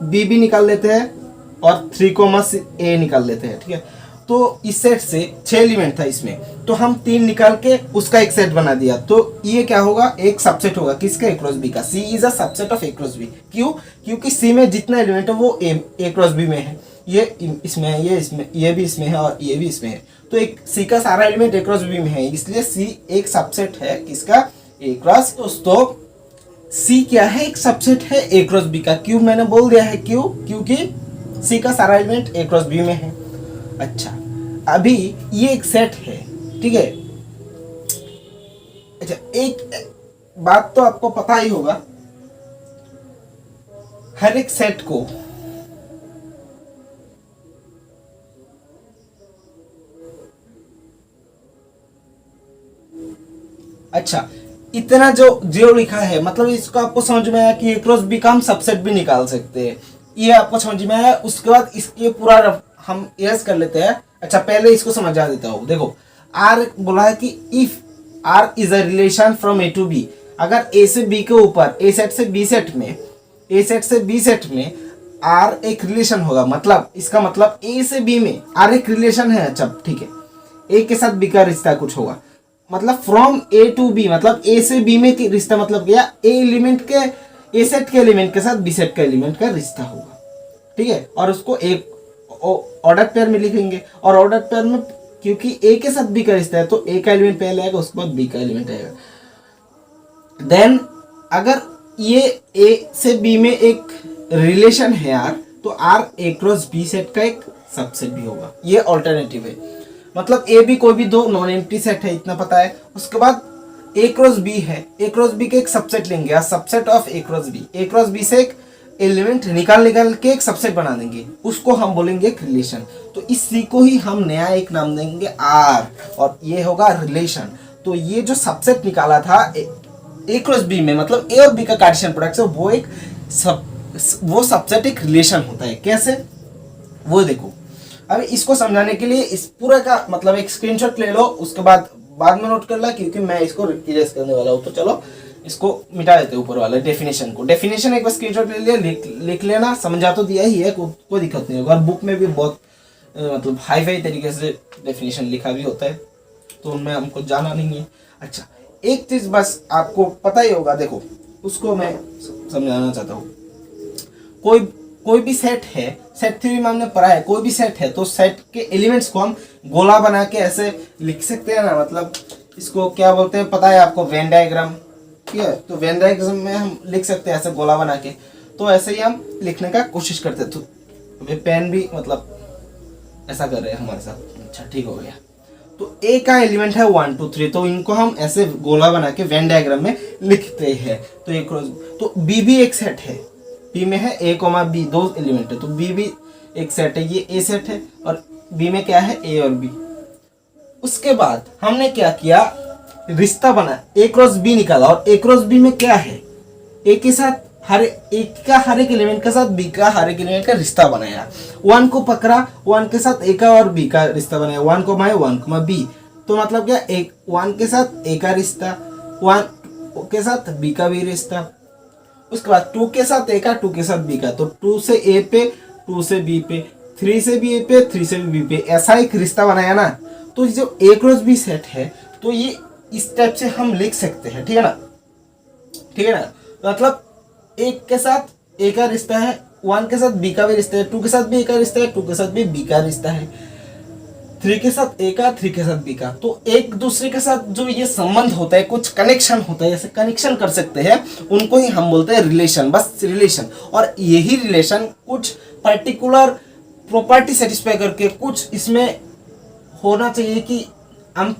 बी भी निकाल लेते हैं, और 3 कोमा ए निकाल लेते हैं, ठीक है। तो इस सेट से 6 एलिमेंट था इसमें, तो हम 3 निकाल के उसका एक सेट बना दिया, तो ये क्या होगा, एक सबसेट होगा किसका, ए क्रॉस बी का। C is a subset of A cross B, क्यों, क्योंकि सी में जितना एलिमेंट है वो ए क्रॉस बी में है, ये इसमें है, ये इसमें, ये भी इसमें है, और ये भी इसमें है, तो एक सी का सारा एलिमेंट ए क्रॉस बी में है, इसलिए सी एक सबसेट है किसका, ए क्रॉस। दोस्तों सी क्या है, एक सबसेट है ए क्रॉस बी का। क्यों मैंने बोल दिया है, क्यों, क्योंकि सी का सारा एलिमेंट ए क्रॉस बी में है। अच्छा, अभी ये एक सेट है, ठीक है। अच्छा, एक बात तो आपको पता ही होगा, हर एक सेट को अच्छा, इतना जो लिखा है, मतलब इसको आपको समझ में आया कि ए क्रॉस बी का हम सबसेट भी निकाल सकते हैं, ये आपको समझ में आया। उसके बाद इसके पूरा हम यस कर लेते हैं। अच्छा, पहले इसको समझा देता हूँ। देखो, आर बोला है कि if R is a relation from A to B, अगर ए से बी के ऊपर, ए सेट से बी सेट में, ए सेट से बी सेट में आर एक रिलेशन होगा, मतलब इसका मतलब ए से बी में आर एक रिलेशन है। अच्छा, ठीक है, ए के साथ बी का रिश्ता कुछ होगा, मतलब फ्रॉम ए टू बी, मतलब ए से बी में रिश्ता, मतलब क्या, ए एलिमेंट के, ए सेट के एलिमेंट के साथ बी सेट का एलिमेंट का रिश्ता होगा, ठीक है। और उसको एक ऑर्डर पेयर में लिखेंगे, और ऑर्डर पेयर में क्योंकि ए के साथ बी का रिश्ता है तो ए का एलिमेंट पहले आएगा, उसके बाद बी का एलिमेंट आएगा। देन अगर ये ए से बी में एक रिलेशन है यार, तो R A cross B set का एक सबसेट भी होगा, ये ऑल्टरनेटिव है। मतलब ए बी कोई भी दो नॉन एम्प्टी सेट है, इतना पता है। उसके बाद ए क्रॉस बी है, ए क्रॉस बी के एक सबसेट लेंगे, subset of A cross B, A cross B से एक एलिमेंट निकाल के एक सबसेट बना देंगे, उसको हम बोलेंगे एक रिलेशन। तो इस सी को ही हम नया एक नाम देंगे आर, और ये होगा रिलेशन। तो ये जो सबसेट निकाला था ए क्रॉस बी में मतलब ए और बी का कार्टेशियन प्रोडक्ट है वो एक वो सबसेट एक रिलेशन होता है। कैसे वो देखो, अभी इसको समझाने के लिए इस पूरा का मतलब एक स्क्रीनशॉट ले लो, उसके बाद में नोट कर ला, क्योंकि मैं इसको इरेज करने वाला हूँ। तो चलो इसको मिटा देते हैं ऊपर वाला डेफिनेशन को। डेफिनेशन एक बार स्क्रीनशॉट ले लिया, लिख लेना, समझा तो दिया ही है, कोई दिक्कत नहीं होगा। और बुक में भी बहुत मतलब हाई फाई तरीके से डेफिनेशन लिखा भी होता है, तो उनमें हमको जाना नहीं है। अच्छा, एक चीज बस आपको पता ही होगा, देखो उसको मैं समझाना चाहता हूँ। कोई भी सेट है, सेट थ्योरी में हमने पढ़ा है, कोई भी सेट है तो सेट के एलिमेंट्स को हम गोला बना के ऐसे लिख सकते हैं ना, मतलब इसको क्या बोलते हैं पता है आपको, वेन डायग्राम। ठीक है, तो वेन डायग्राम में हम लिख सकते हैं ऐसे गोला बना के। तो ऐसे ही हम लिखने का कोशिश करते थे। तो पेन भी मतलब ऐसा कर रहे हैं हमारे साथ। अच्छा ठीक हो गया। तो ए का एलिमेंट है 1 2 3, तो इनको हम ऐसे गोला बना के वेन डायग्राम में लिखते हैं। तो एक तो बी भी एक सेट है, बी में है ए कोमा बी, दो एलिमेंट है, तो बी भी एक सेट है। ये ए सेट है और बी में क्या है, ए और बी। उसके बाद हमने क्या किया, रिश्ता बना, ए क्रॉस बी निकाला। और ए क्रॉस बी में क्या है, ए के साथ हर एक का हर एक एलिमेंट के साथ बी का हर एक एलिमेंट का रिश्ता बनाया। 1 को पकड़ा, 1 के साथ ए का और बी का रिश्ता बनाया, 1 को माए 1 को बी। तो मतलब क्या, एक 1 के साथ ए का रिश्ता, 1 के साथ बी का भी रिश्ता। उसके बाद 2 के साथ ए का, 2 के साथ बी का, तो 2 से ए पे, 2 से बी पे, 3 से बी ए पे, 3 से बी पे, ऐसा एक रिश्ता बनाया ना। तो जो ए क्रॉस बी सेट है तो ये इस टाइप से हम लिख सकते हैं। ठीक है ना, ठीक है ना, मतलब एक के साथ ए का रिश्ता है, 1 के साथ बी का भी रिश्ता है, 2 के साथ भी ए का रिश्ता है, 2 के साथ भी बी का रिश्ता है, 3 के साथ ए का, 3 के साथ बी का। तो एक दूसरे के साथ जो ये संबंध होता है, कुछ कनेक्शन होता है, ऐसे कनेक्शन कर सकते हैं, उनको ही हम बोलते हैं रिलेशन, बस रिलेशन। और यही रिलेशन कुछ पर्टिकुलर प्रॉपर्टी सेटिस्फाई करके कुछ इसमें होना चाहिए कि हम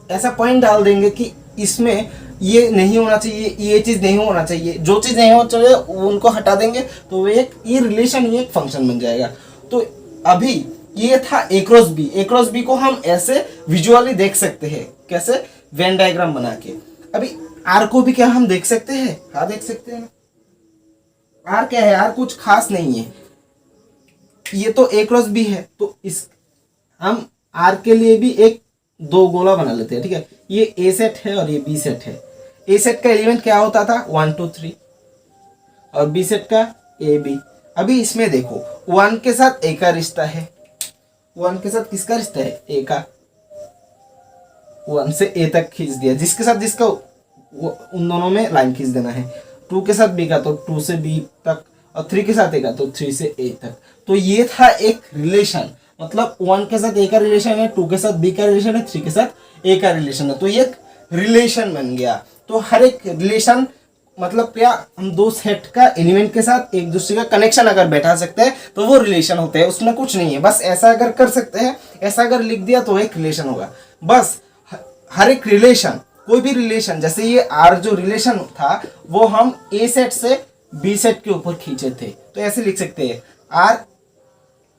ऐसा पॉइंट डाल देंगे कि इसमें ये नहीं होना चाहिए, ये चीज नहीं होना चाहिए, जो चीज नहीं होना चाहिए उनको हटा देंगे, तो वो एक ये रिलेशन, ये एक फंक्शन बन जाएगा। तो अभी ये था ए cross B. A cross B को हम ऐसे विजुअली देख सकते हैं, कैसे, वेन डायग्राम बना के। अभी आर को भी क्या हम देख सकते हैं, हाँ देख सकते हैं। आर क्या है, आर कुछ खास नहीं है, ये तो ए क्रॉस बी है, तो इस हम आर के लिए भी एक दो गोला बना लेते हैं। ठीक है, ये ए सेट है और ये बी सेट है। ए सेट का एलिमेंट क्या होता था, 1 2 3, और बी सेट का ए बी। अभी इसमें देखो 1 के साथ ए का रिश्ता है, 1 के साथ किसका रिश्ता है, ए का, 1 से ए तक खींच दिया, जिसके साथ जिसका उन दोनों में लाइन खींच देना है। 2 के साथ बी का तो 2 से बी तक, और 3 के साथ ए का तो 3 से ए तक। तो ये था एक रिलेशन, मतलब 1 के साथ ए का रिलेशन है, 2 के साथ बी का रिलेशन है, 3 के साथ ए का रिलेशन है, तो ये एक रिलेशन बन गया। तो हर एक रिलेशन मतलब क्या, हम दो सेट का एलिमेंट के साथ एक दूसरे का कनेक्शन अगर बैठा सकते हैं तो वो रिलेशन होते हैं, उसमें कुछ नहीं है। बस ऐसा अगर कर सकते हैं, ऐसा अगर लिख दिया तो एक रिलेशन होगा। बस हर एक रिलेशन, कोई भी रिलेशन, जैसे ये आर जो रिलेशन था वो हम ए सेट से बी सेट के ऊपर खींचे थे, तो ऐसे लिख सकते हैं। आर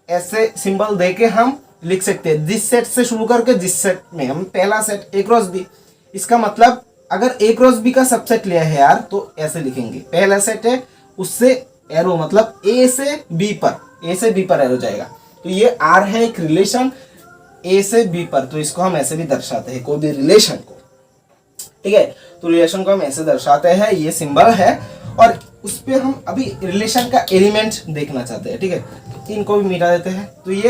ऐसे सिंबल देके हम लिख सकते हैं, जिस सेट से शुरू करके जिस सेट में हम पहला सेट ए क्रॉस बी, इसका मतलब अगर ए क्रॉस बी का सबसेट लिया है यार तो ऐसे लिखेंगे, पहला सेट है उससे एरो मतलब ए से बी पर, ए से बी पर एरो जाएगा। तो ये आर है एक रिलेशन ए से बी पर, तो इसको हम ऐसे भी दर्शाते हैं कोई भी रिलेशन को। ठीक है, तो रिलेशन को हम ऐसे दर्शाते हैं, ये सिंबल है। और उस पर हम अभी रिलेशन का एलिमेंट देखना चाहते हैं। ठीक है, इनको भी मिटा देते हैं। तो ये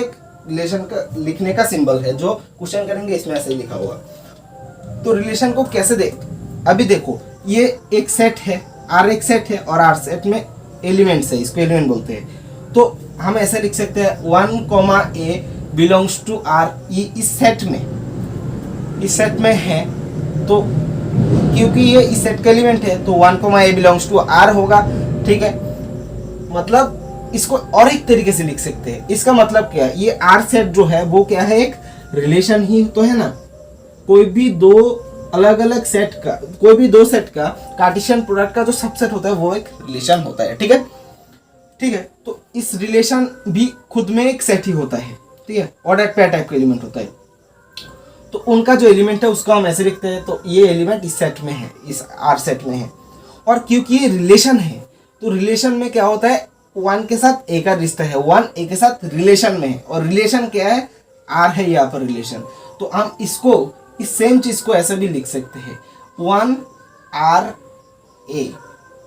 रिलेशन का लिखने का सिंबल है, जो क्वेश्चन करेंगे इसमें ऐसे ही लिखा होगा। तो रिलेशन को कैसे देख, अभी देखो ये एक सेट है, आर एक सेट है और आर सेट में एलिमेंट्स है, इसको एलिमेंट बोलते हैं। तो हम ऐसे लिख सकते हैं 1 ए बिलोंग्स टू आर, ये इस सेट में है, तो क्योंकि ये इस सेट का एलिमेंट है तो 1 ए बिलोंग्स टू आर होगा। ठीक है, मतलब इसको और एक तरीके से लिख सकते हैं। इसका मतलब क्या है, ये आर सेट जो है वो क्या है, एक रिलेशन ही तो है ना। कोई भी दो अलग अलग सेट का, कोई भी दो सेट का कार्टेशियन प्रोडक्ट का जो सबसेट होता है वो एक रिलेशन होता है। ठीक है, ठीक है, तो इस रिलेशन भी खुद में एक सेट ही होता है। ठीक है, ऑर्डर पेयर टाइप का एलिमेंट होता है, तो उनका जो एलिमेंट है उसका हम ऐसे लिखते हैं। तो ये एलिमेंट इस सेट में है, इस आर सेट में है। और क्योंकि ये रिलेशन है तो रिलेशन में क्या होता है, वन के साथ ए का रिश्ता है, वन ए के साथ रिलेशन में है, और रिलेशन क्या है, आर है यहाँ पर रिलेशन। तो हम इसको इस सेम चीज को ऐसे भी लिख सकते हैं, one R A,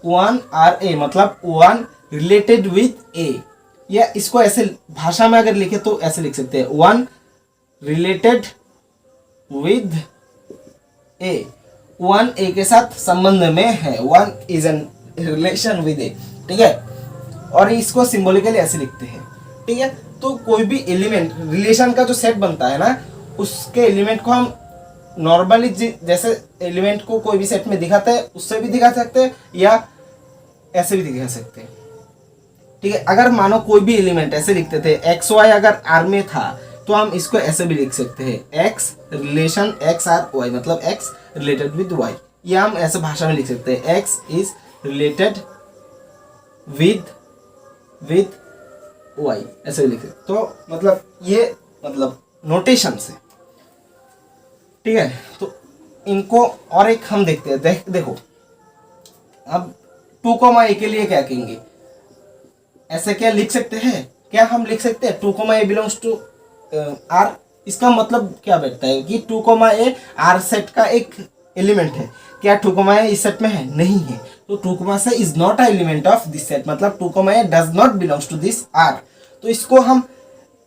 one R A मतलब वन रिलेटेड विथ ए, या इसको ऐसे भाषा में अगर लिखे तो ऐसे लिख सकते हैं, one related with A, one A के साथ संबंध में है, one is an relation with A, ठीक है। और इसको सिंबॉलिकली ऐसे लिखते हैं, ठीक है। तो कोई भी एलिमेंट रिलेशन का जो सेट बनता है ना, उसके एलिमेंट को हम नॉर्मली जैसे एलिमेंट को कोई भी सेट में दिखाते हैं उससे भी दिखा सकते हैं या ऐसे भी दिखा सकते हैं, ठीक है। अगर मानो कोई भी एलिमेंट ऐसे लिखते थे, एक्स वाई अगर आर में था तो हम इसको ऐसे भी लिख सकते हैं, X relation X R Y, मतलब एक्स रिलेटेड विद वाई, या हम ऐसे भाषा में लिख सकते हैं, X is related with Y, ऐसे लिख सकते। तो मतलब ये मतलब नोटेशन से, ठीक है। तो इनको और एक हम देखते हैं, देखो अब 2, ए के लिए क्या कहेंगे, ऐसे क्या लिख सकते हैं, क्या हम लिख सकते हैं 2, ए बिलोंग्स टू आर। इसका मतलब क्या बैठता है कि 2, ए आर सेट का एक एलिमेंट है, क्या 2, ए इस सेट में है, नहीं है। तो 2, से is not a element of this set, मतलब 2, a does not belongs to this R. तो इसको हम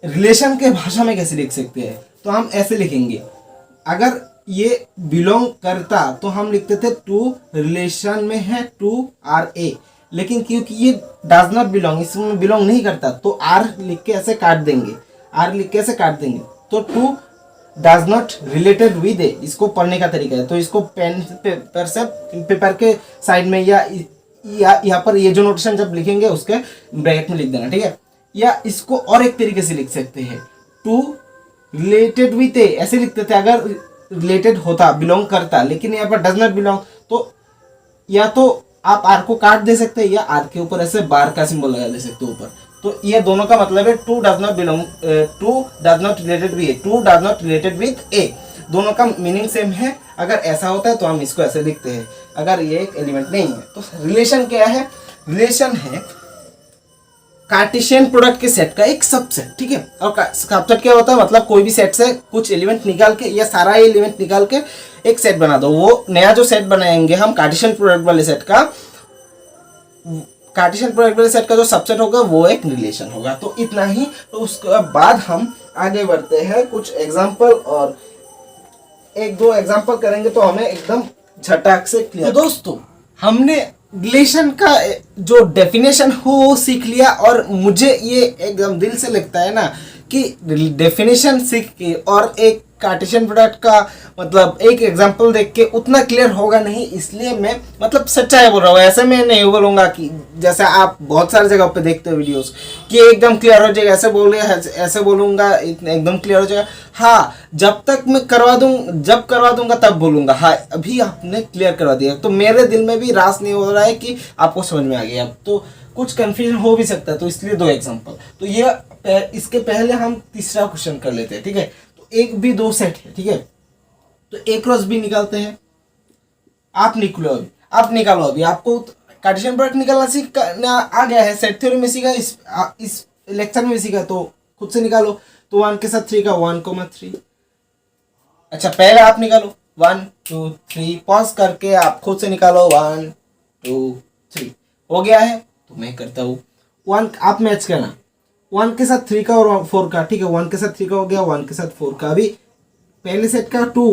रिलेशन के भाषा में कैसे लिख सकते हैं, तो हम ऐसे लिखेंगे, अगर ये बिलोंग करता तो हम लिखते थे 2 रिलेशन में है 2 आर ए, लेकिन क्योंकि ये डज नॉट बिलोंग, इसमें बिलोंग नहीं करता, तो आर लिख के ऐसे काट देंगे, आर लिख के ऐसे काट देंगे, तो 2 डज नॉट रिलेटेड विद ए, इसको पढ़ने का तरीका है। तो इसको पेन पेपर से पेपर के साइड में या यहाँ पर ये जो नोटेशन जब लिखेंगे उसके ब्रैकेट में लिख देना, ठीक है। या इसको और एक तरीके से लिख सकते हैं, 2 रिलेटेड विथ ए, ऐसे लिखते थे अगर रिलेटेड होता, बिलोंग करता, लेकिन यहाँ पर डज नॉट बिलोंग, तो या तो आप आर को काट दे सकते हैं या आर के ऊपर ऐसे बार का सिंबल लगा दे सकते हो ऊपर। तो ये दोनों का मतलब है 2 does not belong, 2 does not related with A, 2 does not related with A, दोनों का मीनिंग सेम है। अगर ऐसा होता है तो हम इसको ऐसे लिखते हैं, अगर ये एक एलिमेंट नहीं है। तो रिलेशन क्या है, रिलेशन है कार्टेशियन प्रोडक्ट के सेट का एक सबसेट, ठीक है। और सबसेट क्या होता है, मतलब कोई भी सेट से कुछ एलिमेंट निकाल के या सारा एलिमेंट निकाल के एक सेट बना दो। वो नया जो सेट बनाएंगे हम कार्टेशियन प्रोडक्ट वाले सेट का, कार्टेशियन प्रोडक्ट वाले सेट का जो सबसेट होगा वो एक रिलेशन होगा। तो इतना ही। तो उसके बाद हम आगे बढ़ते हैं, कुछ एग्जाम्पल और 1-2 एग्जाम्पल करेंगे तो हमें एकदम झटाक से क्लियर। तो दोस्तों हमने रिलेशन का जो डेफिनेशन हो वो सीख लिया, और मुझे ये एकदम दिल से लगता है ना कि डेफिनेशन सीख के और एक कार्टेशियन प्रोडक्ट का मतलब एक एग्जांपल देख के उतना क्लियर होगा नहीं, इसलिए मैं मतलब सच्चाई बोल रहा हूँ। ऐसे मैं नहीं बोलूँगा कि जैसे आप बहुत सारी जगह पे देखते हो वीडियोस कि एकदम क्लियर हो जाएगा, ऐसे बोल रहे ऐसे बोलूँगा एकदम क्लियर हो जाएगा। हाँ, जब तक मैं जब करवा दूंगा तब बोलूँगा। हाँ, अभी आपने क्लियर करवा दिया तो मेरे दिल में भी रास नहीं हो रहा है कि आपको समझ में आ गया। अब तो कुछ कन्फ्यूजन हो भी सकता है, तो इसलिए 2 एग्जाम्पल। तो ये इसके पहले हम तीसरा क्वेश्चन कर लेते हैं, ठीक है। एक भी 2 सेट है, ठीक है। तो A क्रॉस B निकालते हैं। आप निकालो अभी आपको कार्टेशियन प्रोडक्ट निकालना आ गया है, सेट थ्योरी में सीखा, इस लेक्चर में सीखा, तो खुद से निकालो। तो 1 के साथ 3 का 1,3। अच्छा, पहले आप निकालो 1 2 3, पॉज करके आप खुद से निकालो 1 2 3। हो गया है तो मैं करता हूँ 1, आप मैच करना 1 के साथ 3 का और 4 का, ठीक है। 1 के साथ 3 का हो गया, 1 के साथ 4 का। अभी पहले सेट का 2,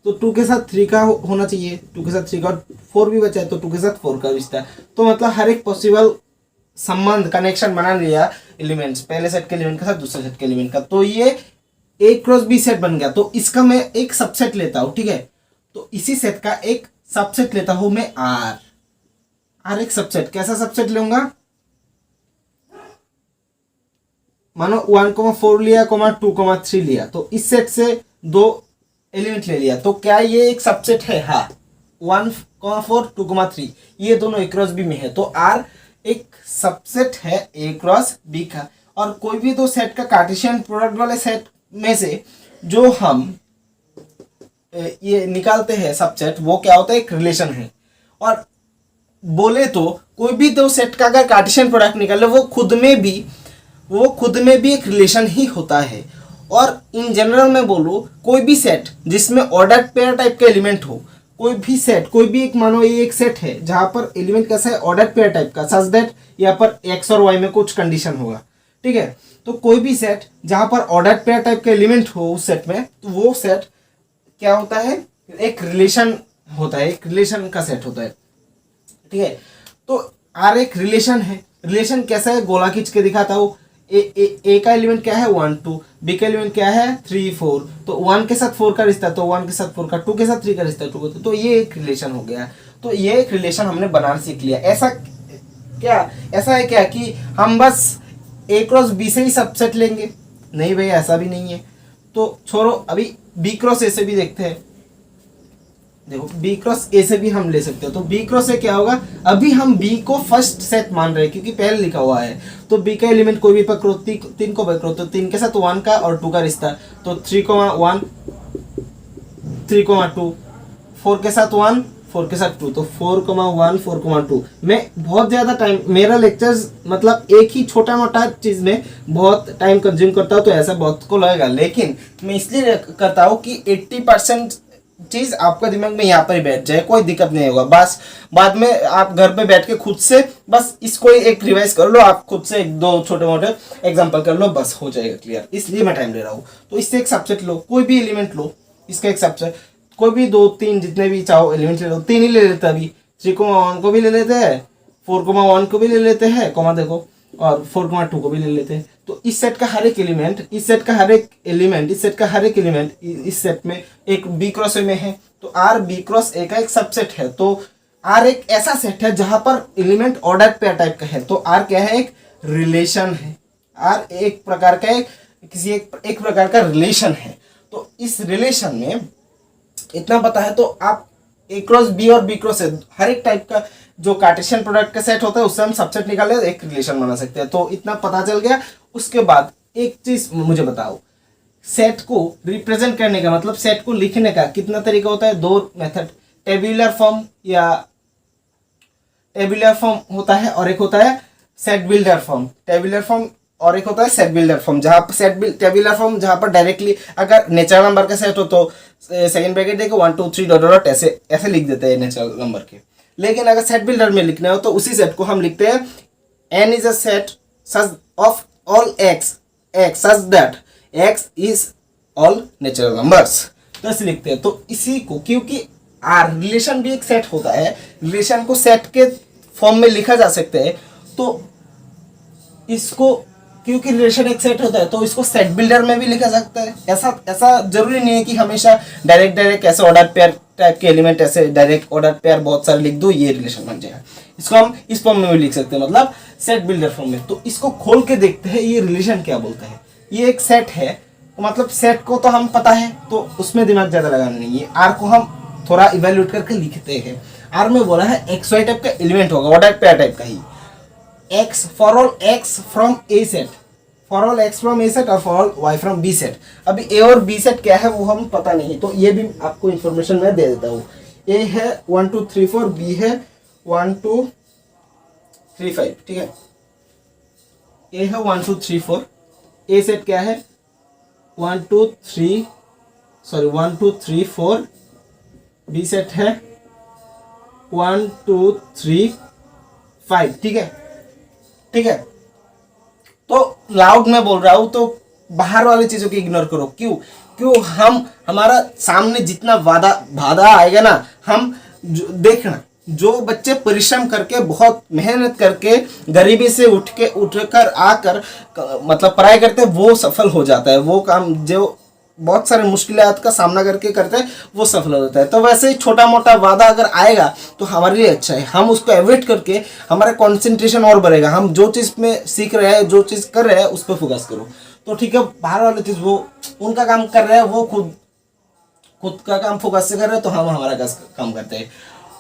तो 2 के साथ 3 का होना चाहिए, 2 के साथ 3 का, 4 भी बचा है तो 2 के साथ 4 का रिश्ता। तो मतलब हर एक पॉसिबल संबंध कनेक्शन बना लिया एलिमेंट्स, पहले सेट के एलिमेंट के साथ दूसरे सेट के एलिमेंट का। तो ये A क्रॉस B सेट बन गया। तो इसका मैं एक सबसेट लेता हूँ, ठीक है। तो इसी सेट का एक सबसेट लेता हूँ मैं R एक सबसेट। कैसा सबसेट लूंगा, मानो 1,4 लिया, 2,3 लिया, तो इस सेट से 2 एलिमेंट ले लिया। तो क्या ये एक सबसेट है? हाँ, 1,4 2,3 ये दोनों A क्रॉस B में है। तो R एक सबसेट है A क्रॉस B का। और कोई भी 2 सेट का कार्टेशियन प्रोडक्ट वाले सेट में से जो हम ये निकालते हैं सबसेट, वो क्या होता है, एक रिलेशन है। और बोले तो कोई भी दो सेट का अगर कार्टेशियन प्रोडक्ट निकाले वो खुद में भी एक रिलेशन ही होता है। और इन जनरल मैं बोलूँ कोई भी सेट जिसमें ऑर्डर पेयर टाइप का एलिमेंट हो, कोई भी सेट, कोई भी एक, मानो ये एक सेट है जहाँ पर एलिमेंट कैसा है ऑर्डर पेयर टाइप का, सच दैट यहाँ पर एक्स और वाई में कुछ कंडीशन होगा, ठीक है। तो कोई भी सेट जहाँ पर ऑर्डर पेयर टाइप का एलिमेंट हो उस सेट में, तो वो सेट क्या होता है, एक रिलेशन होता है, एक रिलेशन का सेट होता है, ठीक है। तो आर एक रिलेशन है। रिलेशन कैसा है, गोला खींच के दिखाता हूँ। ए का एलिमेंट क्या है 1 2, बी का एलिमेंट क्या है 3 4, तो 1 के साथ 4 का रिश्ता, तो 1 के साथ 4 का, 2 के साथ 3 का रिश्ता 2 का, तो ये एक रिलेशन हो गया। तो ये एक रिलेशन हमने बनाना सीख लिया। ऐसा है क्या कि हम बस ए क्रॉस बी से ही सबसेट लेंगे? नहीं भाई, ऐसा भी नहीं है। तो छोड़ो, अभी बी क्रॉस ए से भी देखते हैं। देखो बी क्रॉस ए से भी हम ले सकते हो। तो बी क्रॉस ए क्या होगा, अभी हम बी को फर्स्ट सेट मान रहे हैं क्योंकि पहले लिखा हुआ है। तो बी का एलिमेंट कोई भी पकड़ो, 3 को पकड़ो, तो 3 के साथ 1 का और 2 का रिश्ता, तो 3,1 3,2, 4 के साथ 1 4 के साथ 2, तो 4,1 4,2। मैं बहुत ज़्यादा टाइम, मेरा लेक्चर्स मतलब एक ही छोटा मोटा चीज़ में बहुत टाइम कंज्यूम करता हूँ, तो ऐसा बहुत को लगेगा, लेकिन मैं इसलिए करता हूँ कि 80% चीज आपका दिमाग में यहाँ पर ही बैठ जाए, कोई दिक्कत नहीं होगा। बस बाद में आप घर पे बैठ के खुद से बस इसको एक रिवाइज कर लो, आप खुद से 1 2 छोटे मोटे एग्जांपल कर लो, बस हो जाएगा क्लियर। इसलिए मैं टाइम ले रहा हूँ। तो इससे एक सबसेट लो, कोई भी एलिमेंट लो, इसका एक सबसेट, कोई भी 2 3 जितने भी चाहो एलिमेंट ले लो। 3 ही ले लेते हैं अभी, 3,1 को भी ले लेते हैं, 4,1 को भी ले लेते हैं, कॉमा देखो, और 4,2 को भी ले लेते हैं। तो इस सेट का हर एक एलिमेंट, इस सेट का हर एक एलिमेंट इस सेट में एक बी क्रॉस ए में है। तो आर बी क्रॉस ए का एक सबसेट है। तो आर एक ऐसा सेट है जहां पर एलिमेंट ऑर्डर पेयर टाइप का है। तो आर क्या है, एक रिलेशन है। आर एक प्रकार का एक प्रकार का रिलेशन है। तो इस रिलेशन में इतना पता है, तो आप ए क्रॉस बी और बी क्रॉस ए हर एक टाइप का जो कार्टेशियन प्रोडक्ट का सेट होता है उससे हम सबसेट निकाले, एक रिलेशन बना सकते हैं। तो इतना पता चल गया। उसके बाद एक चीज मुझे बताओ, सेट को रिप्रेजेंट करने का मतलब सेट को लिखने का कितना तरीका होता है? 2 मेथड, टेबुलर फॉर्म होता है और एक होता है set builder form. Tabular form और एक होता है सेट बिल्डर फॉर्म, जहाँ पर टेबुलर फॉर्म जहाँ पर डायरेक्टली अगर नेचुरल नंबर का सेट हो तो सेकंड ब्रैकेट देके 1 2 3 डॉट डॉट ऐसे लिख देते हैं नेचुरल नंबर के। लेकिन अगर सेट बिल्डर में लिखना हो तो उसी सेट को हम लिखते हैं n is a set of all x such that x is all natural numbers, तो ऐसे लिखते हैं। तो इसी को, क्योंकि आर रिलेशन भी एक सेट होता है, रिलेशन को सेट के फॉर्म में लिखा जा सकता है। तो इसको, क्योंकि रिलेशन एक सेट होता है तो इसको सेट बिल्डर में भी लिखा जा सकता है। ऐसा जरूरी नहीं है कि हमेशा डायरेक्ट ऐसे ऑर्डर पेयर टाइप के एलिमेंट ऐसे डायरेक्ट ऑर्डर पेयर बहुत सारे लिख दो ये रिलेशन बन जाएगा। इसको हम इस फॉर्म में भी लिख सकते हैं, मतलब सेट बिल्डर फॉर्म में। तो इसको खोल के देखते हैं ये रिलेशन क्या बोलता है। ये एक सेट है, तो मतलब सेट को तो हम पता है, तो उसमें दिमाग ज्यादा लगाना नहीं है। आर को हम थोड़ा इवेल्यूएट करके लिखते हैं। आर में बोला है एक्स वाई टाइप का एलिमेंट होगा, ऑर्डर पेयर टाइप का ही। X for all X from A set, for all X from A set और for all Y from B set. अभी ए और बी सेट क्या है वो हम पता नहीं, तो ये भी आपको इंफॉर्मेशन मैं दे देता हूँ। ए है 1 2 3 4, बी है 1 2 3 5, ठीक है। ए है 1 2 3 4, ए सेट क्या है 1 2 3 4, बी सेट है 1 2 3 5, ठीक है। तो लाउड में बोल रहा हूं तो बाहर वाली चीजों की इग्नोर करो। क्यों हमारा सामने जितना बाधा आएगा ना, हम देखना, जो बच्चे परिश्रम करके बहुत मेहनत करके गरीबी से उठकर आकर मतलब पढ़ाई करते हैं वो सफल हो जाता है। वो काम जो बहुत सारे मुश्किलात का सामना करके करते हैं वो सफल हो जाता है। तो वैसे ही छोटा मोटा वादा अगर आएगा तो हमारे लिए अच्छा है, हम उसको अवॉइड करके हमारा कंसंट्रेशन और बढ़ेगा। हम जो चीज़ में सीख रहे हैं, जो चीज़ कर रहे हैं उस पर फोकस करो। तो ठीक है, बाहर वाले चीज़ वो उनका काम कर रहे हैं, वो खुद का काम फोकस से कर रहे हैं, तो हम हमारा काम करते हैं।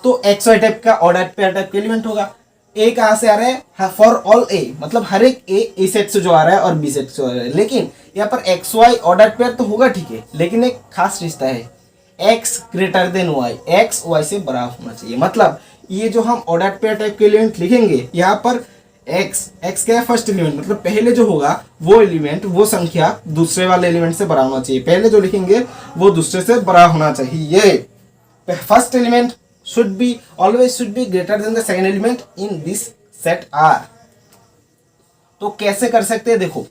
तो एक्स वाई टाइप का ऑर्डर पेयर टाइप का एलिमेंट होगा। ए कहाँ से आ रहा है, फॉर ऑल ए, मतलब हर एक ए सेट से जो आ रहा है और बी सेट से आ रहा है। लेकिन यहाँ पर एक्स वाई ऑर्डर पेयर तो होगा, ठीक है, लेकिन एक खास रिश्ता है, X greater than Y, X Y से बड़ा होना चाहिए। मतलब ये जो हम ऑर्डर पेयर टाइप के एलिमेंट लिखेंगे, यहाँ पर x क्या है, फर्स्ट एलिमेंट, मतलब पहले जो होगा वो एलिमेंट, वो संख्या दूसरे वाले एलिमेंट से बड़ा होना चाहिए। पहले जो लिखेंगे वो दूसरे से बड़ा होना चाहिए। First element always should be greater than the second element in this set R। तो कैसे कर सकते हैं, देखो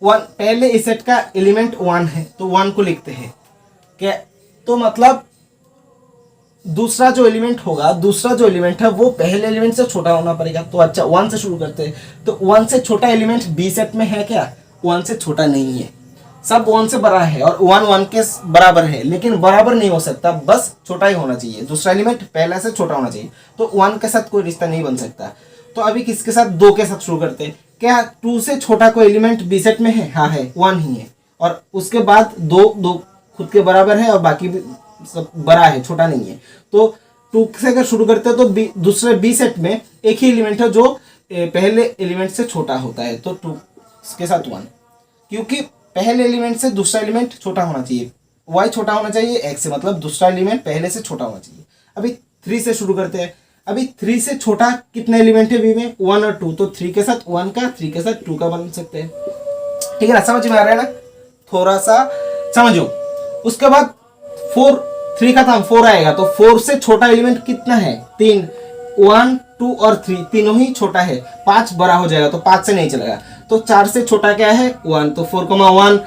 पहले इस सेट का एलिमेंट 1 है तो 1 को लिखते हैं क्या, तो मतलब दूसरा जो एलिमेंट है वो पहले एलिमेंट से छोटा होना पड़ेगा। तो अच्छा 1 से शुरू करते हैं, तो 1 से छोटा एलिमेंट बी सेट में है क्या, 1 से छोटा नहीं है, सब 1 से बड़ा है, और 1 1 के बराबर है, लेकिन बराबर नहीं हो सकता, बस छोटा ही होना चाहिए। दूसरा एलिमेंट पहला से छोटा होना चाहिए, तो 1 के साथ कोई रिश्ता नहीं बन सकता। तो अभी किसके साथ, 2 के साथ शुरू करते हैं। क्या 2 से छोटा कोई एलिमेंट बी सेट में है, हाँ है, 1 ही है, और उसके बाद 2 खुद के बराबर है और बाकी भी सब बड़ा है, छोटा नहीं है। तो 2 से अगर शुरू करते हैं तो दूसरे बी सेट में एक ही एलिमेंट है जो पहले एलिमेंट से छोटा होता है, तो 2 के साथ 1, क्योंकि पहले एलिमेंट से दूसरा एलिमेंट छोटा होना चाहिए, y छोटा होना चाहिए x से, मतलब दूसरा एलिमेंट पहले से छोटा होना चाहिए। अभी 3 से शुरू करते हैं। अभी 3 से छोटा कितने एलिमेंट है बी में, 1 और 2, तो 3 के साथ 1 का, 3 के साथ 2 का बन सकते हैं। ठीक है ना, समझ में आ रहा है ना, थोड़ा सा समझो। उसके बाद 3 का था 4 आएगा, तो 4 से छोटा एलिमेंट कितना है, 3, 1 2 और 3 तीनों ही छोटा है, 5 बड़ा हो जाएगा, तो 5 से नहीं चलेगा। तो 4 से छोटा क्या है, 1, तो 4,1,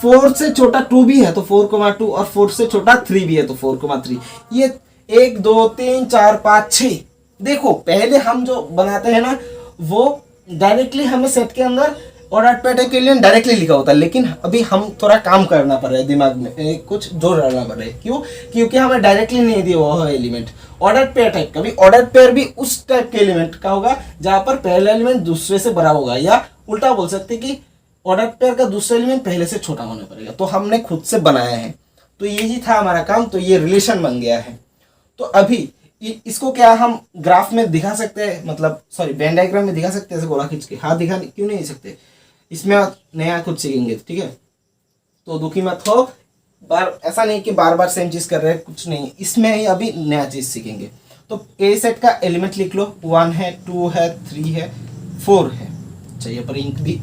4 से छोटा 2 भी है तो 4,2, और 4 से छोटा 3 भी है तो 4,3। ये 1 2 3 4 5 6, देखो पहले हम जो बनाते हैं ना वो डायरेक्टली हमें सेट के अंदर ऑर्डर पेयर के लिए डायरेक्टली लिखा होता है, लेकिन अभी हम थोड़ा काम करना पड़ रहा है, दिमाग में कुछ जोर डालना पड़ रहा है। क्यों, क्योंकि हमें डायरेक्टली नहीं दिया हुआ है एलिमेंट ऑर्डर पेयर टाइप का। भी ऑर्डर पेयर भी उस टाइप के एलिमेंट का होगा जहां पर पहला एलिमेंट दूसरे से बड़ा होगा, या उल्टा बोल सकते कि ऑर्डर पेयर का दूसरा एलिमेंट पहले से छोटा होना पड़ेगा। तो हमने खुद से बनाया है, तो यही था हमारा काम, तो ये रिलेशन बन गया है। तो अभी इसको क्या हम ग्राफ में दिखा सकते हैं, मतलब सॉरी वेन डायग्राम में दिखा सकते हैं, ऐसे गोला खींच के, हाथ दिखा क्यों नहीं सकते, इसमें नया कुछ सीखेंगे, ठीक है। तो दुखी मत हो, ऐसा नहीं कि बार बार सेम चीज कर रहे हैं, कुछ नहीं, इसमें ही अभी नया चीज सीखेंगे। तो ए सेट का एलिमेंट लिख लो, 1 है, 2 है, 3 है, 4 है। चाहिए पर इंक भी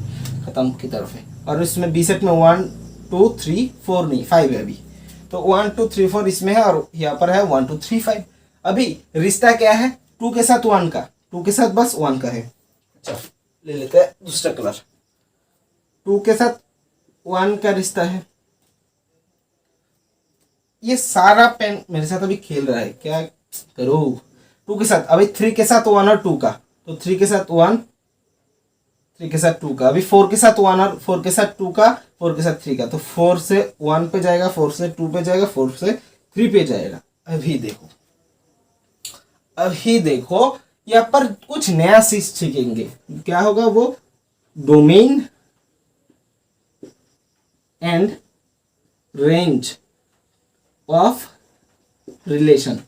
खत्म की तरफ है, और इसमें बी सेट में 1 2 3 4 नहीं 5 है अभी, तो 1 2 3 4 इसमें है, और यहाँ पर है 1 2 3 5। अभी रिश्ता क्या है, 2 के साथ 1 का, 2 के साथ बस 1 का है। अच्छा ले लेते हैं दूसरा कलर, 2 के साथ 1 का रिश्ता है। ये सारा पेन मेरे साथ अभी खेल रहा है, क्या करो। 2 के साथ, अभी 3 के साथ 1 और 2 का, तो 3 के साथ 1, 3 के साथ 2 का, अभी 4 के साथ 1 और 4 के साथ 2 का, 4 के साथ 3 का, तो 4 से 1 पे जाएगा, 4 से 2 पे जाएगा, 4 से 3 पे जाएगा। अभी देखो यहाँ पर कुछ नया चीज सीखेंगे, क्या होगा वो, domain and range of relation.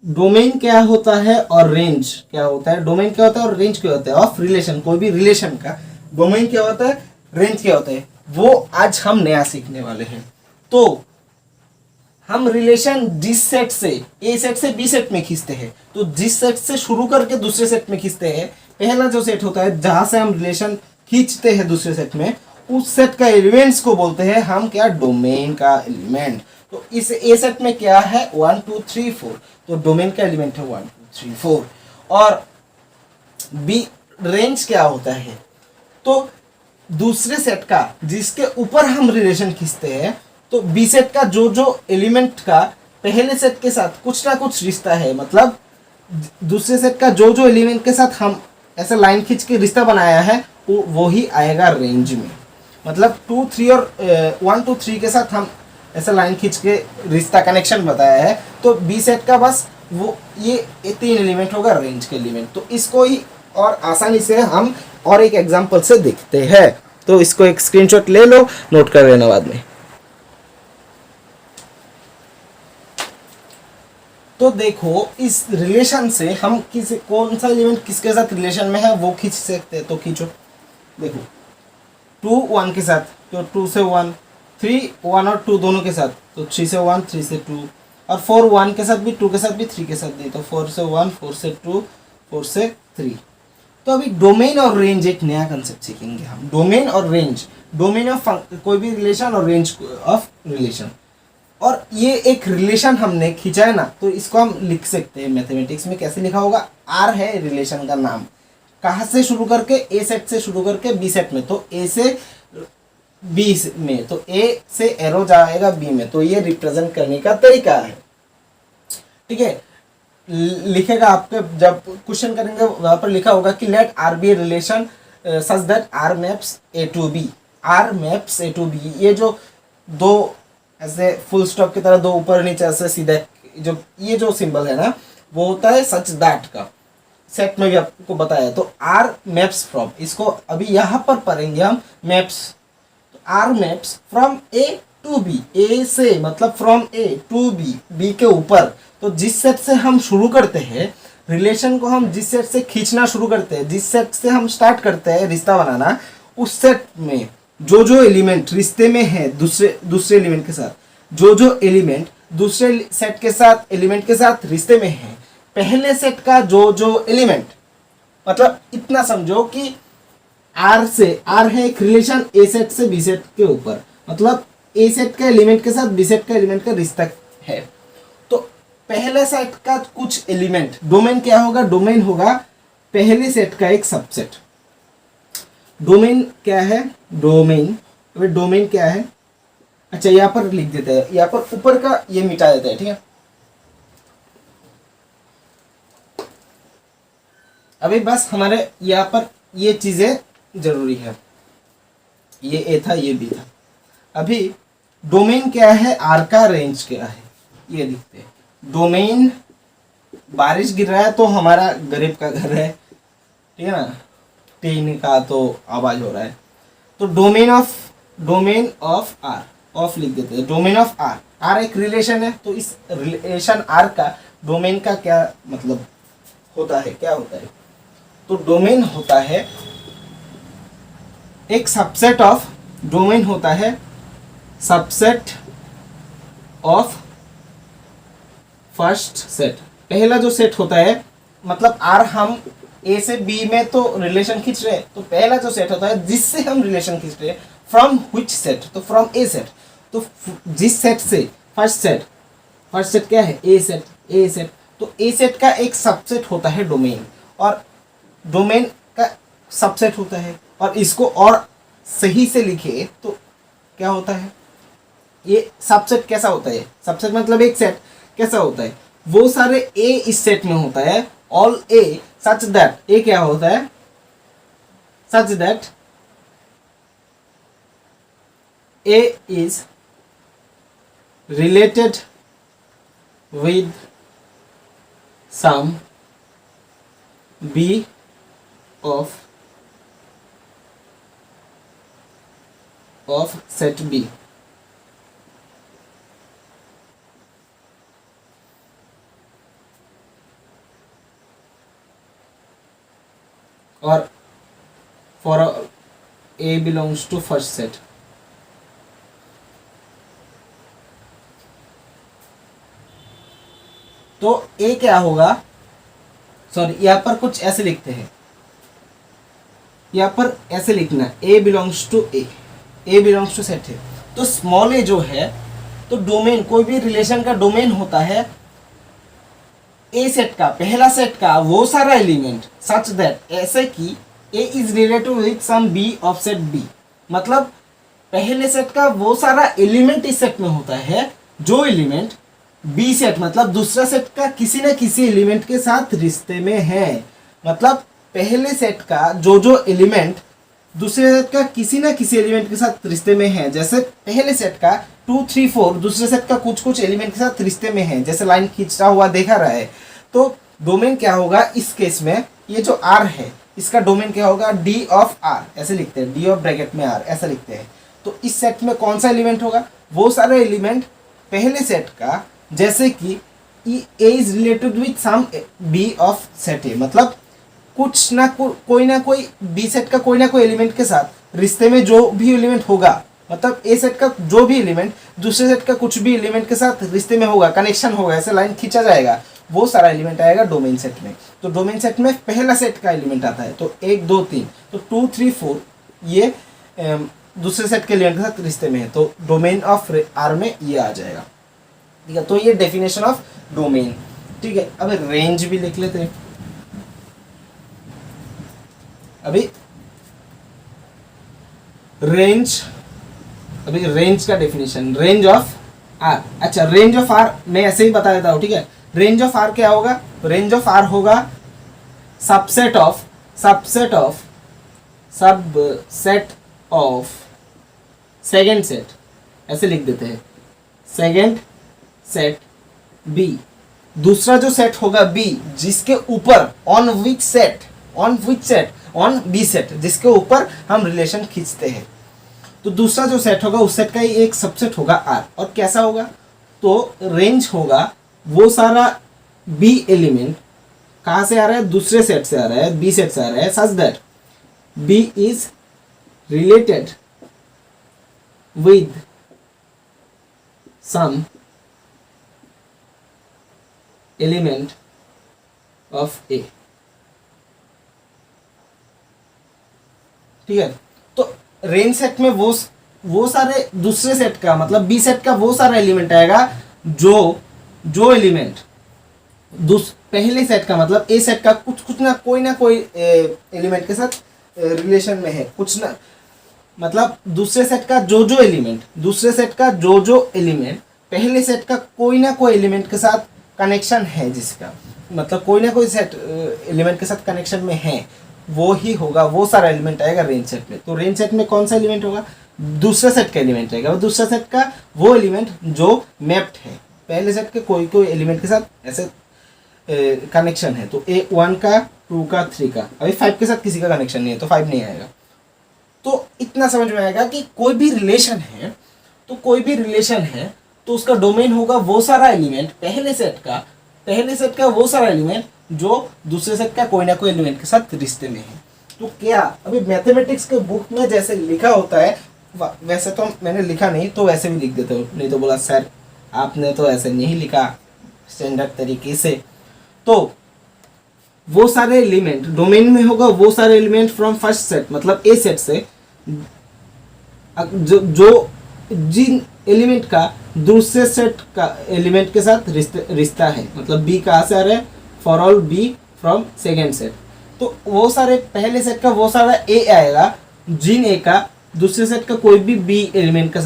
Domain क्या होता है और रेंज क्या होता है, डोमेन क्या होता है और रेंज क्या होता है ऑफ रिलेशन, कोई भी रिलेशन का डोमेन क्या होता है, रेंज क्या होता है, वो आज हम नया सीखने वाले हैं। तो हम रिलेशन जिस सेट से ए सेट से बी सेट में खींचते हैं, तो जिस सेट से शुरू करके दूसरे सेट में खींचते हैं, पहला जो सेट होता है जहां से हम रिलेशन खींचते हैं दूसरे सेट में, उस सेट का एलिमेंट्स को बोलते हैं हम क्या, डोमेन का एलिमेंट। तो इस ए सेट में क्या है, 1 2 3 4, तो डोमेन का एलिमेंट है 1 2 3 4। और बी रेंज क्या होता है, तो दूसरे सेट का जिसके ऊपर हम रिलेशन खींचते हैं, तो बी सेट का जो एलिमेंट का पहले सेट के साथ कुछ ना कुछ रिश्ता है, मतलब दूसरे सेट का जो एलिमेंट के साथ हम ऐसा लाइन खींच के रिश्ता बनाया है वो ही आएगा रेंज में। मतलब 2 3 और 1 2 3 के साथ हम ऐसा लाइन खींच के रिश्ता कनेक्शन बताया है, तो बी सेट का बस वो ये 3 एलिमेंट होगा रेंज के एलिमेंट। तो इसको ही और आसानी से हम और एक एग्जांपल से देखते हैं, तो इसको एक स्क्रीनशॉट ले लो, नोट कर लेना बाद में। तो देखो इस रिलेशन से हम कौन सा एलिमेंट किसके साथ रिलेशन में है वो खींच सकते हैं, तो खींचो। देखो 2 1 के साथ, तो 2 से 1, 3 1 और 2 दोनों के साथ, तो 3 से 1, 3 से 2, और 4 1 के साथ भी, 2 के साथ भी, 3 के साथ भी, तो 4 से 1, 4 से 2, 4 से 3। तो अभी डोमेन और रेंज एक नया कंसेप्ट सीखेंगे हम। डोमेन और रेंज, डोमेन ऑफ कोई भी रिलेशन और रेंज ऑफ रिलेशन। और ये एक रिलेशन हमने खींचा है ना, तो इसको हम लिख सकते हैं मैथमेटिक्स में। कैसे लिखा होगा? आर है रिलेशन का नाम, कहाँ से शुरू करके, ए सेट से शुरू करके बी सेट में, तो ए से बी में, तो ए से एरो जाएगा बी में, तो ये रिप्रेजेंट करने का तरीका है। ठीक है, लिखेगा आपके, जब क्वेश्चन करेंगे वहां पर लिखा होगा कि let R be relation such that R maps A to B, R maps A to B. ये जो दो ऐसे फुल स्टॉप की तरह दो ऊपर नीचे ऐसे सीधे जो ये जो सिंबल है ना, वो होता है सच दैट का, सेट में भी आपको बताया। तो आर मैप्स फ्रॉम, इसको अभी यहाँ पर पढ़ेंगे हम मैप्स। तो R maps from A to B, A से मतलब from A to B, B के ऊपर। तो जिस सेट से हम शुरू करते हैं रिलेशन को, हम जिस सेट से खींचना शुरू करते हैं, जिस सेट से हम स्टार्ट करते हैं रिश्ता बनाना, उस सेट में जो जो एलिमेंट रिश्ते में है दूसरे एलिमेंट के साथ, जो जो एलिमेंट दूसरे सेट के साथ एलिमेंट के साथ रिश्ते में है, पहले सेट का जो जो एलिमेंट, मतलब इतना समझो कि आर से, आर है एक रिलेशन ए सेट से बी सेट के ऊपर, मतलब ए सेट का एलिमेंट के साथ बी सेट का एलिमेंट का रिश्ता है। तो पहले सेट का कुछ एलिमेंट, डोमेन क्या होगा? डोमेन होगा पहले सेट का एक सबसेट। डोमेन क्या है? डोमेन, अभी डोमेन क्या है? अच्छा यहाँ पर लिख देते हैं, यहाँ पर ऊपर का ये मिटा देते हैं, ठीक है। अभी बस हमारे यहाँ पर ये चीजें जरूरी है, ये ए था ये बी था। अभी डोमेन क्या है, आर का रेंज क्या है, ये लिखते हैं। डोमेन, बारिश गिर रहा है तो हमारा गरीब का घर है, ठीक है ना, टीन का तो आवाज हो रहा है। तो डोमेन ऑफ आर, ऑफ लिख देते हैं, डोमेन ऑफ आर। आर एक रिलेशन है, तो इस रिलेशन आर का डोमेन का क्या मतलब होता है, क्या होता है? तो डोमेन होता है एक सबसेट ऑफ, डोमेन होता है सबसेट ऑफ फर्स्ट सेट। पहला जो सेट होता है, मतलब आर हम ए से बी में तो रिलेशन खींच रहे हैं, तो पहला जो सेट होता है जिससे हम रिलेशन खींच रहे हैं, फ्रॉम व्हिच सेट, तो फ्रॉम ए सेट। तो जिस सेट से फर्स्ट सेट क्या है? ए सेट, ए सेट। तो ए सेट का एक सबसेट होता है डोमेन, और डोमेन का सबसेट होता है। और इसको और सही से लिखे तो क्या होता है? ये सबसेट कैसा होता है? सबसेट मतलब एक सेट कैसा होता है? वो सारे ए इस सेट में होता है, ऑल ए सच दैट, ए क्या होता है? Such that A is related with some B of set B। और for A belongs to first set। तो A क्या होगा? सॉरी, यहाँ पर कुछ ऐसे लिखते हैं, यहाँ पर ऐसे लिखना है, A belongs to A, A belongs to set है। तो स्मॉल ए जो है, तो डोमेन, कोई भी रिलेशन का डोमेन होता है ए सेट का, पहला सेट का वो सारा एलिमेंट सच दैट, ऐसे कि A is related with some B of set B. मतलब पहले सेट का वो सारा एलिमेंट इस सेट में होता है जो एलिमेंट बी सेट, मतलब दूसरा सेट का किसी न किसी एलिमेंट के साथ रिश्ते में है। मतलब पहले सेट का जो जो एलिमेंट दूसरे सेट का किसी न किसी एलिमेंट के साथ रिश्ते में है, जैसे पहले सेट का 2 3 4 दूसरे सेट का कुछ कुछ एलिमेंट के साथ रिश्ते में है, जैसे लाइन खींचता हुआ देखा रहा है। तो डोमेन क्या होगा इस केस में? ये जो आर है इसका डोमेन क्या होगा? डी ऑफ आर, ऐसे लिखते हैं, डी ऑफ ब्रैकेट में आर ऐसा लिखते हैं। तो इस सेट में कौन सा एलिमेंट होगा? वो सारे एलिमेंट पहले सेट का, जैसे कि A is related with some B of set A, मतलब कुछ ना कोई ना कोई बी सेट का कोई ना कोई एलिमेंट के साथ रिश्ते में जो भी एलिमेंट होगा, मतलब ए सेट का जो भी एलिमेंट दूसरे सेट का कुछ भी एलिमेंट के साथ रिश्ते में होगा, कनेक्शन होगा, ऐसे लाइन खींचा जाएगा, वो सारा एलिमेंट आएगा डोमेन सेट में। तो डोमेन सेट में पहला सेट का एलिमेंट आता है, तो 1 2 3, तो 2 3 4 ये दूसरे सेट के एलिमेंट के साथ रिश्ते में है, तो डोमेन ऑफ आर में ये आ जाएगा। ठीक है, तो ये डेफिनेशन ऑफ डोमेन। ठीक है, अब रेंज भी लिख लेते हैं। अभी रेंज का डेफिनेशन, रेंज ऑफ आर। अच्छा, रेंज ऑफ आर मैं ऐसे ही बता देता हूँ। ठीक है, रेंज ऑफ आर क्या होगा? रेंज ऑफ आर होगा सबसेट ऑफ सेकेंड सेट, ऐसे लिख देते हैं, सेकेंड सेट बी। दूसरा जो सेट होगा बी, जिसके ऊपर ऑन बी सेट, जिसके ऊपर हम रिलेशन खींचते हैं, तो दूसरा जो सेट होगा उस सेट का ही एक सबसेट होगा आर। और कैसा होगा? तो रेंज होगा वो सारा बी एलिमेंट कहाँ से आ रहा है? दूसरे सेट से आ रहा है, बी सेट से आ रहा है, such that B is related with some element of A. ठीक है, तो रेंज सेट में वो सारे दूसरे सेट का मतलब बी सेट का वो सारा एलिमेंट आएगा जो एलिमेंट पहले सेट का मतलब ए सेट का कुछ ना कोई एलिमेंट के साथ रिलेशन में है, कुछ ना मतलब दूसरे सेट का जो एलिमेंट पहले सेट का कोई ना कोई एलिमेंट के साथ कनेक्शन है, जिसका मतलब कोई ना कोई सेट एलिमेंट के साथ कनेक्शन में है, वो ही होगा, वो सारा एलिमेंट आएगा रेंज सेट में। तो रेंज सेट में कौन सा एलिमेंट होगा? दूसरे सेट का एलिमेंट रहेगा, दूसरा सेट का वो एलिमेंट जो मैप्ड है पहले सेट के कोई एलिमेंट के साथ, ऐसे कनेक्शन है। तो ए 1 का 2 का 3 का, अभी 5 के साथ किसी का कनेक्शन नहीं है तो 5 नहीं आएगा। तो इतना समझ में आएगा कि कोई भी रिलेशन है तो उसका डोमेन होगा वो सारा एलिमेंट पहले सेट का वो सारा एलिमेंट जो दूसरे सेट का कोई ना कोई एलिमेंट के साथ रिश्ते में है। तो क्या अभी मैथमेटिक्स के बुक में जैसे लिखा होता है वैसे तो मैंने लिखा नहीं, तो वैसे भी लिख देते हो, नहीं तो बोला सर आपने तो ऐसे नहीं लिखा स्टैंडर्ड तरीके से। तो वो सारे एलिमेंट डोमेन में होगा वो सारे एलिमेंट फ्रॉम फर्स्ट सेट मतलब ए सेट से जो जिन एलिमेंट का दूसरे सेट का एलिमेंट के साथ रिश्ता है, मतलब बी कहाँ से आ रहा है? For all B from second set. तो वो सारे पहले सेट का वो सारा ए आएगा जिन ए का दूसरे सेट का कोई भी बी एलिमेंट के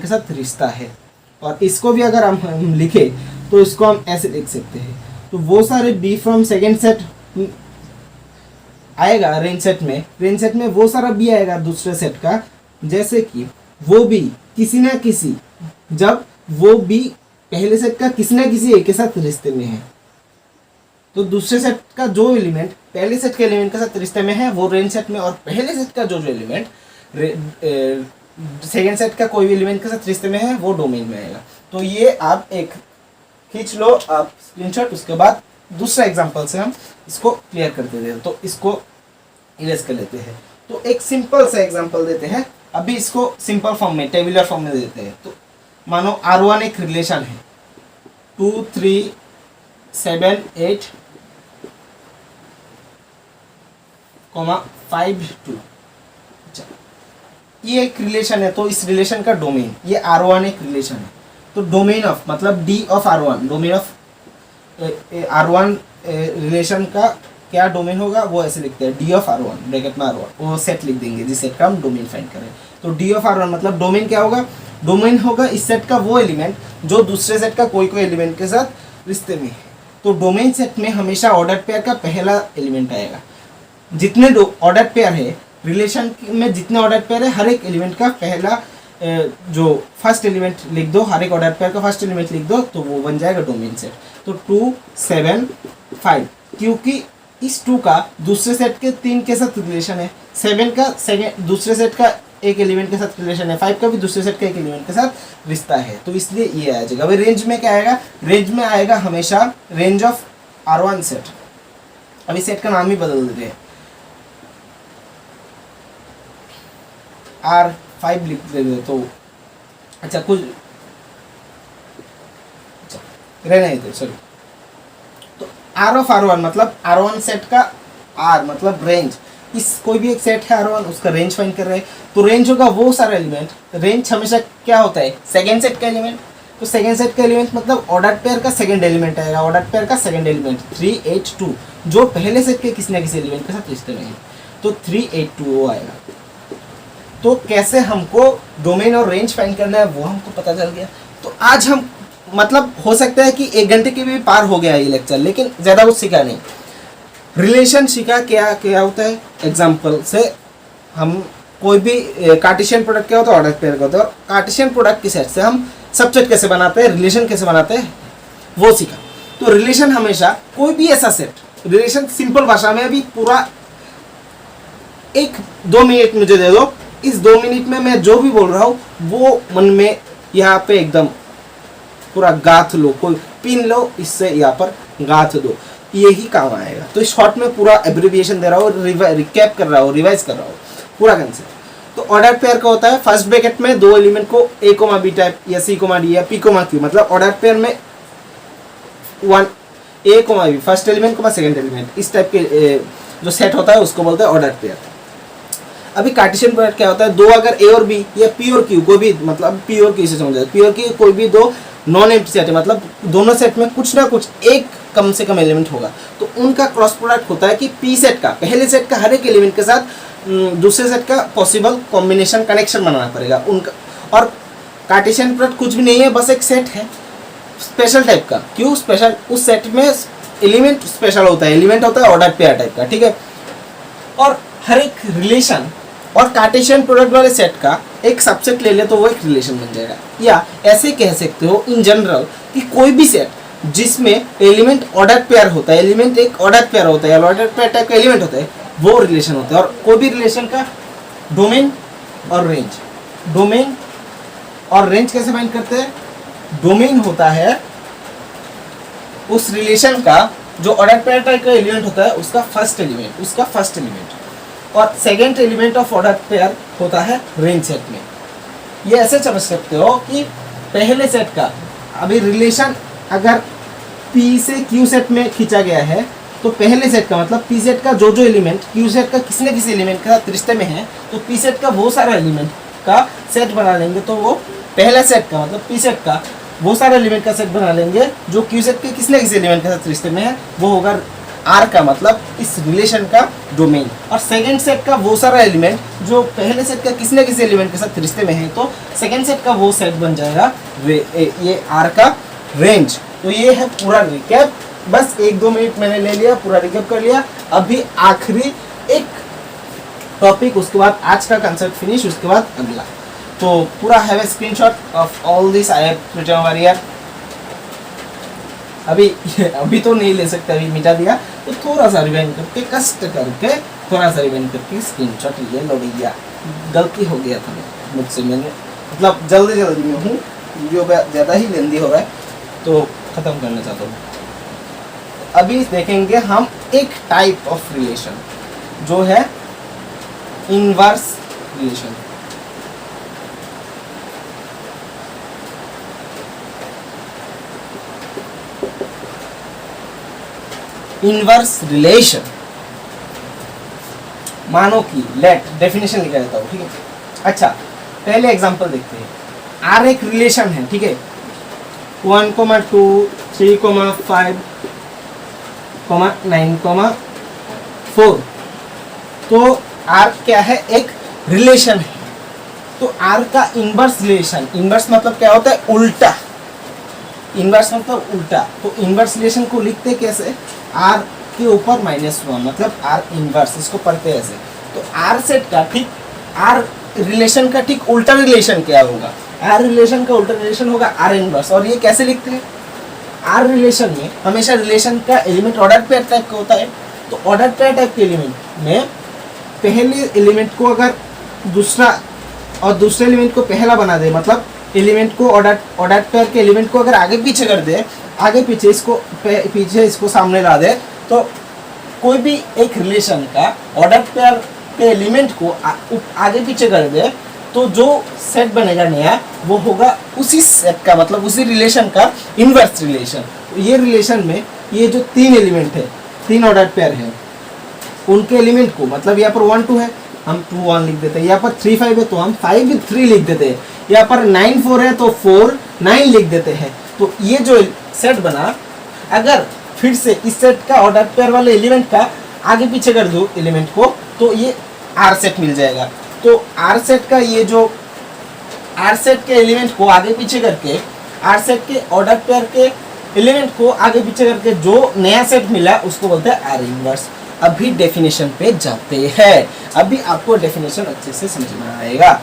साथ रिश्ता है। और इसको भी अगर हम लिखे तो इसको हम ऐसे लिख सकते हैं, तो वो सारे बी फ्रॉम सेकेंड सेट आएगा रेंज सेट में वो सारा बी आएगा दूसरे सेट का, जैसे कि वो बी किसी ना किसी, जब वो बी पहले सेट का किसी ना किसी ए के साथ रिश्ते में है, तो दूसरे सेट का जो एलिमेंट पहले सेट के एलिमेंट के साथ रिश्ते में है वो रेंज सेट में, और पहले सेट का जो एलिमेंट सेकेंड सेट का कोई भी एलिमेंट के साथ रिश्ते में है वो डोमेन में आएगा। तो ये आप एक खींच लो आप स्क्रीनशॉट, उसके बाद दूसरा एग्जांपल से हम इसको क्लियर करते हैं। तो इसको इरेज कर लेते हैं। तो एक सिंपल सा एग्जांपल देते हैं, अभी इसको सिंपल फॉर्म में टेबुलर फॉर्म में देते हैं। तो मानो R1 एक रिलेशन है 2 3 7 8 5 2। अच्छा, ये एक रिलेशन है, तो इस रिलेशन का डोमेन ये R1 एक रिलेशन है, तो डोमेन ऑफ मतलब D of R1, domain of R1 relation का क्या डोमेन होगा वो ऐसे लिखते हैं D ऑफ R1 ब्रैकेट में R1, वो सेट लिख देंगे जिस सेट का हम डोमेन फाइंड करें। तो D ऑफ R1 मतलब डोमेन क्या होगा? डोमेन होगा इस सेट का वो एलिमेंट जो दूसरे सेट का कोई एलिमेंट के साथ रिश्ते में है। तो डोमेन सेट में हमेशा ऑर्डर पेयर का पहला एलिमेंट आएगा। जितने ऑर्डर पेयर है रिलेशन में, जितने ऑर्डर पेयर है हर एक एलिमेंट का पहला जो फर्स्ट एलिमेंट लिख दो, हर एक ऑर्डर पेयर का फर्स्ट एलिमेंट लिख दो, तो वो बन जाएगा डोमेन सेट। तो 2 7 5, क्योंकि इस 2 का दूसरे सेट के 3 के साथ रिलेशन है, 7 का दूसरे सेट का एक एलिमेंट के साथ रिलेशन है, 5 का भी दूसरे सेट का एक एलिमेंट के साथ रिश्ता है, तो इसलिए ये आ जाएगा। अभी रेंज में क्या आएगा? रेंज में आएगा हमेशा रेंज ऑफ R1 सेट। अभी सेट का नाम ही बदल देते हैं, 5 लिख दे तो अच्छा कुछ रहने दे सॉरी। तो आर ऑफ R1 मतलब R1 सेट का आर मतलब रेंज, इस कोई भी एक सेट है R1 उसका रेंज फाइंड कर रहे हैं। तो रेंज होगा वो सारा एलिमेंट, रेंज हमेशा क्या होता है सेकेंड सेट का एलिमेंट। तो सेकेंड सेट का एलिमेंट मतलब ऑर्डर पेयर का सेकेंड एलिमेंट आएगा, ऑर्डर पेयर का सेकेंड एलिमेंट 3 8 2 जो पहले सेट के किसी ना किसी एलिमेंट के साथ रिश्ते में है, तो 3 8 2 वो आएगा। तो कैसे हमको डोमेन और रेंज फाइंड करना है वो हमको पता चल गया। तो आज हम मतलब हो सकता है कि 1 घंटे के भी पार हो गया ये लेक्चर, लेकिन ज़्यादा कुछ सीखा नहीं। रिलेशन सीखा क्या क्या होता है, एग्जाम्पल से हम कोई भी कार्टेशियन प्रोडक्ट क्या होता है ऑर्डर पेयर का होता है, और कार्टेशियन प्रोडक्ट की सेट से हम सबसेट कैसे बनाते हैं, रिलेशन कैसे बनाते हैं वो सीखा। तो रिलेशन हमेशा कोई भी ऐसा सेट, रिलेशन सिंपल भाषा में अभी पूरा 1-2 मिनट मुझे दे दो, इस 2 मिनट में मैं जो भी बोल रहा हूँ वो मन में यहाँ पे एकदम पूरा गाथ लो, कोई पिन लो, इससे यहाँ पर गाथ दो, यही काम आएगा। तो शॉर्ट में पूरा एब्रिविएशन दे रहा हूँ, रिकैप कर रहा हूँ, रिवाइज कर रहा हूँ पूरा कंसेप्ट। तो ऑर्डर पेयर का होता है फर्स्ट ब्रैकेट में 2 एलिमेंट को A, B टाइप या C, D या P, Q मतलब ऑर्डर पेयर में 1 A, B first element second element, इस टाइप के जो सेट होता है उसको बोलते हैं ऑर्डर पेयर। अभी कार्टेशियन प्रोडक्ट क्या होता है, 2 अगर A और B या P और Q कोई भी मतलब P और Q से समझ जाए, P और Q कोई भी 2 नॉन एम्प्टी सेट है, मतलब दोनों सेट में कुछ ना कुछ एक कम से कम एलिमेंट होगा। तो उनका क्रॉस प्रोडक्ट होता है कि P सेट का पहले सेट का हर एक एलिमेंट के साथ दूसरे सेट का पॉसिबल कॉम्बिनेशन कनेक्शन बनाना पड़ेगा उनका। और कार्टेशियन प्रोडक्ट कुछ भी नहीं है, बस एक सेट है स्पेशल टाइप का। क्यों स्पेशल, उस सेट में एलिमेंट स्पेशल होता है, एलिमेंट होता है ऑर्डर पेयर टाइप का, ठीक है। और हर एक रिलेशन और कार्टेशियन प्रोडक्ट वाले सेट का एक सबसेट ले ले तो वो एक रिलेशन बन जाएगा। या ऐसे कह सकते हो इन जनरल कि कोई भी सेट जिसमें एलिमेंट ऑर्डर पेयर होता है, एलिमेंट एक ऑर्डर पेयर होता है, ऑर्डर पेयर टाइप का एलिमेंट होता है, वो रिलेशन होता है। और कोई भी रिलेशन का डोमेन और रेंज, डोमेन और रेंज कैसे फाइंड करते हैं, डोमेन होता है उस रिलेशन का जो ऑर्डर पेयर टाइप का एलिमेंट होता है उसका फर्स्ट एलिमेंट, और second element of order pair होता है रेंज सेट में। ये ऐसे समझ सकते हो कि पहले सेट का अभी रिलेशन अगर P से Q सेट में खींचा गया है, तो पहले सेट का मतलब P सेट का जो जो एलिमेंट Q सेट का किसी न किसी एलिमेंट के साथ रिश्ते में है, तो P सेट का वो सारा एलिमेंट का सेट बना लेंगे, तो वो पहला सेट का मतलब P सेट का वो सारा एलिमेंट का सेट बना लेंगे जो Q सेट के किसी न किसी एलिमेंट के साथ रिश्ते में है, वो होगा R का मतलब इस रिलेशन का डोमेन। और सेकेंड सेट का वो सारा एलिमेंट जो पहले सेट का किसी न किसी एलिमेंट के साथ रिश्ते में है, तो सेकेंड सेट का वो सेट बन जाएगा ये R का रेंज। तो ये है पूरा रिकैप, बस 1-2 मिनट मैंने ले लिया, पूरा रिकैप कर लिया। अभी आखिरी एक टॉपिक, उसके बाद आज का कंसेप्ट फिनिश, उसके बाद अगला। तो पूरा have a screenshot of all this I have written over here. अभी तो नहीं ले सकते, अभी मिटा दिया, तो थोड़ा सा रिवाइंड करके कष्ट करके थोड़ा सा रिवाइंड करके स्क्रीनशॉट लिए लो भैया। गलती हो गया था मुझसे, मैंने मतलब जल्दी में हूँ, वीडियो ज़्यादा ही लेंदी हो रहा है तो ख़त्म करना चाहता हूँ। अभी देखेंगे हम एक टाइप ऑफ रिलेशन जो है इनवर्स रिलेशन। इनवर्स रिलेशन, मानो कि लेट डेफिनेशन लिखा देता हूँ, ठीक है। अच्छा, पहले एग्जांपल देखते हैं। आर एक रिलेशन है, ठीक है, 1, 2, 3, 5, 9, 4। तो आर क्या है, एक रिलेशन है। तो आर का इनवर्स रिलेशन, इनवर्स मतलब क्या होता है, उल्टा, इनवर्स मतलब उल्टा। तो इनवर्स रिलेशन को लिखते कैसे, आर के ऊपर -1 मतलब आर इनवर्स, इसको पढ़ते ऐसे। तो आर सेट का ठीक, आर रिलेशन का ठीक उल्टा रिलेशन क्या होगा, आर रिलेशन का उल्टा रिलेशन होगा आर इनवर्स। और ये कैसे लिखते हैं, आर रिलेशन में हमेशा रिलेशन का एलिमेंट ऑर्डर पेयर टाइप का होता है। तो ऑर्डर पेयर टाइप के एलिमेंट में पहले एलिमेंट को अगर दूसरा और दूसरे एलिमेंट को पहला बना दे, मतलब एलिमेंट को ऑर्डर पेयर के एलिमेंट को अगर आगे पीछे कर दे, आगे पीछे इसको सामने ला दे, तो कोई भी एक रिलेशन का ऑर्डर पेयर के एलिमेंट को आगे पीछे कर दे, तो जो सेट बनेगा नया वो होगा उसी सेट का, मतलब उसी रिलेशन का इनवर्स रिलेशन। ये रिलेशन में ये जो 3 एलिमेंट है, 3 ऑर्डर पेयर है, उनके एलिमेंट को, मतलब यहाँ पर 1 2 है हम 2 1 लिख देते हैं, यहाँ पर 3 5 है तो हम 5 3 लिख देते हैं, यहाँ पर 9 4 है तो 4 9 लिख देते हैं। तो ये जो सेट बना, अगर फिर से इस सेट का ऑर्डर पेयर वाले एलिमेंट का आगे पीछे कर दो एलिमेंट को, तो ये आर सेट मिल जाएगा। तो आर सेट का ये जो आर सेट के एलिमेंट को आगे पीछे करके, आर सेट के ऑर्डर पेयर के एलिमेंट को आगे पीछे करके जो नया सेट मिला उसको बोलते हैं आर इनवर्स। अभी डेफिनेशन पे जाते हैं, अभी आपको डेफिनेशन अच्छे से समझ में आएगा।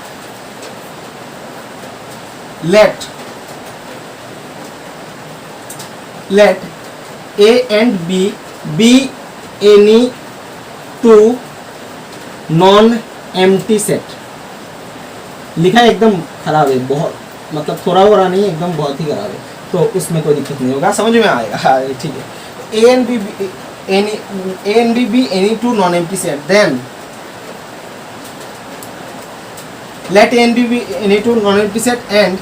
let A and B be any two non-empty set। लिखा है एकदम खराब है, बहुत, मतलब थोड़ा हो रहा नहीं है, एकदम बहुत ही खराब है, तो उसमें कोई दिक्कत नहीं होगा, समझ में आएगा। हाँ ठीक है। A and B be any two non-empty set, then let A and B be any two non-empty set and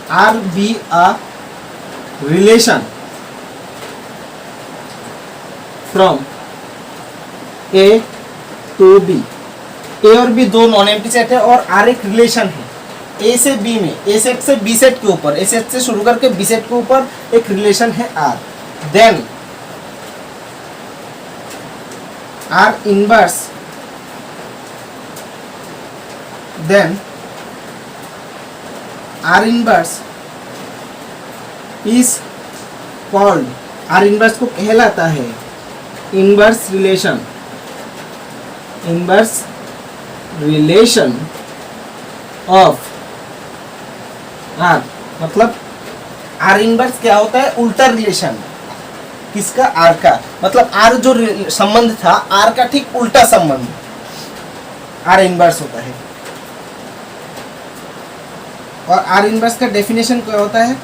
R be a relation from A to B। A और B दो नॉन एम्प्टी सेट है और R एक relation है A से B में, A set से B set के ऊपर, A सेट से शुरू करके B सेट के ऊपर एक रिलेशन है R। Then R inverse, then R inverse is called, R inverse को कहलाता है inverse relation, inverse relation of R. मतलब आर इनवर्स क्या होता है? उल्टा रिलेशन किसका? आर का। मतलब आर जो संबंध था आर का ठीक उल्टा संबंध आर इनवर्स होता है। और आर इनवर्स का डेफिनेशन क्या होता है?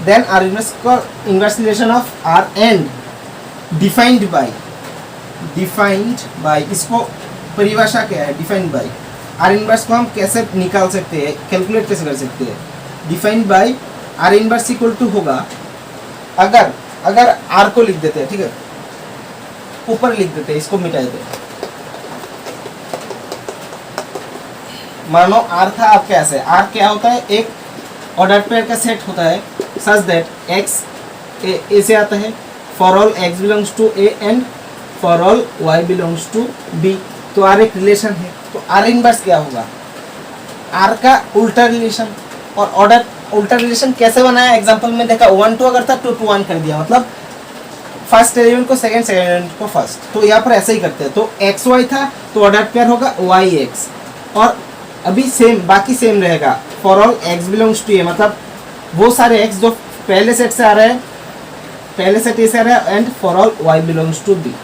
देन आर इनवर्स का inverse relation of R and defined by, इसको परिभाषा क्या है? Defined by. आर इनवर्स को हम कैसे निकाल सकते हैं, कैलकुलेट कैसे कर सकते हैं? Defined by R inverse equal to होगा, अगर आर को लिख देते हैं, ठीक है, ऊपर लिख देते हैं, इसको मिटा देते हैं। मानो आर था आपके ऐसे, आर क्या होता है? एक ऑर्डर पेयर का सेट होता है सच दैट एक्स ए से आता है, for all X belongs to A and for all Y belongs to B. तो आर एक रिलेशन है, तो आर इनवर्स क्या होगा? आर का उल्टा रिलेशन। और ऑर्डर उल्टा रिलेशन कैसे बनाया? एग्जांपल में देखा 1 2 अगर था 2 2 1 कर दिया, मतलब फर्स्ट एलिमेंट को सेकंड एलिमेंट को फर्स्ट। तो यहाँ पर ऐसे ही करते हैं। तो एक्स वाई था तो ऑर्डर पेयर होगा वाई एक्स, और अभी सेम बाकी सेम रहेगा, for all X belongs to A, मतलब वो सारे एक्स जो पहले सेट से आ रहे हैं, पहले सेट ए से आ रहा है, and for all Y belongs to B.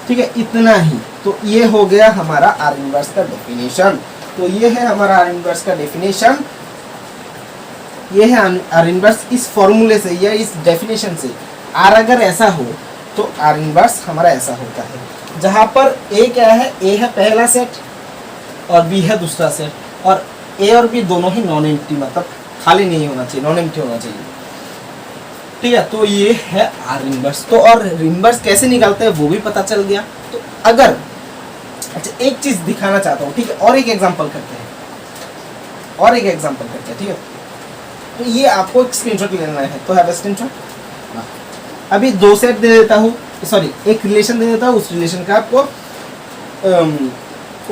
ठीक है, इतना ही। तो ये हो गया हमारा आर इनवर्स का डेफिनेशन। तो ये है हमारा आर इनवर्स का डेफिनेशन, ये है आर इनवर्स। इस फॉर्मूले से या इस डेफिनेशन से आर अगर ऐसा हो तो आर इनवर्स हमारा ऐसा होता है, जहां पर ए क्या है? ए है पहला सेट और बी है दूसरा सेट, और ए और बी दोनों ही नॉन एम्प्टी, मतलब खाली नहीं होना चाहिए, नॉन एम्प्टी होना चाहिए। ठीक है, तो ये है आर इनवर्स। तो और इनवर्स कैसे निकालते हैं वो भी पता चल गया। तो अगर अच्छा एक चीज दिखाना चाहता हूँ, ठीक है, और एक एग्जांपल करते हैं, ठीक है। तो ये आपको एक स्क्रीनशॉट लेना है, तो है स्क्रीनशॉट। अभी 2 सेट दे देता हूँ, सॉरी एक रिलेशन दे देता हूँ, उस रिलेशन का आपको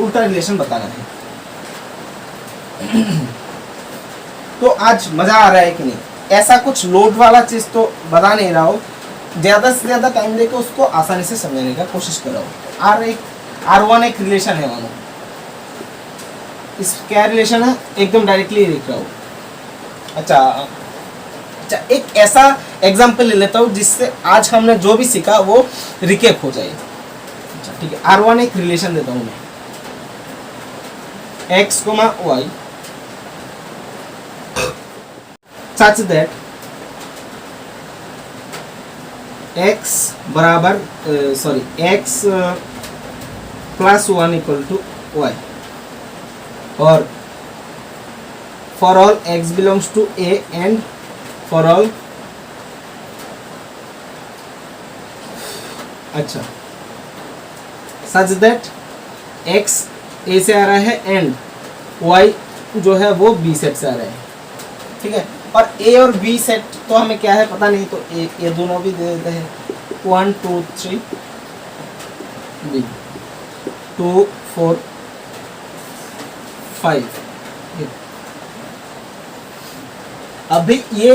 उल्टा रिलेशन बताना है। तो आज मजा आ रहा है कि नहीं? ऐसा कुछ लोड वाला चीज तो बता नहीं रहा हूँ, ज्यादा से ज्यादा टाइम लेकर उसको आसानी से समझने का कोशिश करो। R1 एक रिलेशन है, मानो इस क्या रिलेशन है, एकदम डायरेक्टली लिख रहा हूँ। अच्छा एक ऐसा एग्जांपल ले लेता हूँ जिससे आज हमने जो भी सीखा वो रिकेप हो जाए। अच्छा ठीक है, R1 एक रिलेशन देता हूँ मैं, x, y such that x बराबर x plus 1 equal to Y, और for all x belongs to a and for all, अच्छा, सच दैट x a से आ रहा है एंड y जो है वो b सेट से आ रहा है, ठीक है। और a और b सेट तो हमें क्या है पता नहीं, तो ये दोनों भी दे देते हैं, 1 2 3 b 2 4 5। अभी ये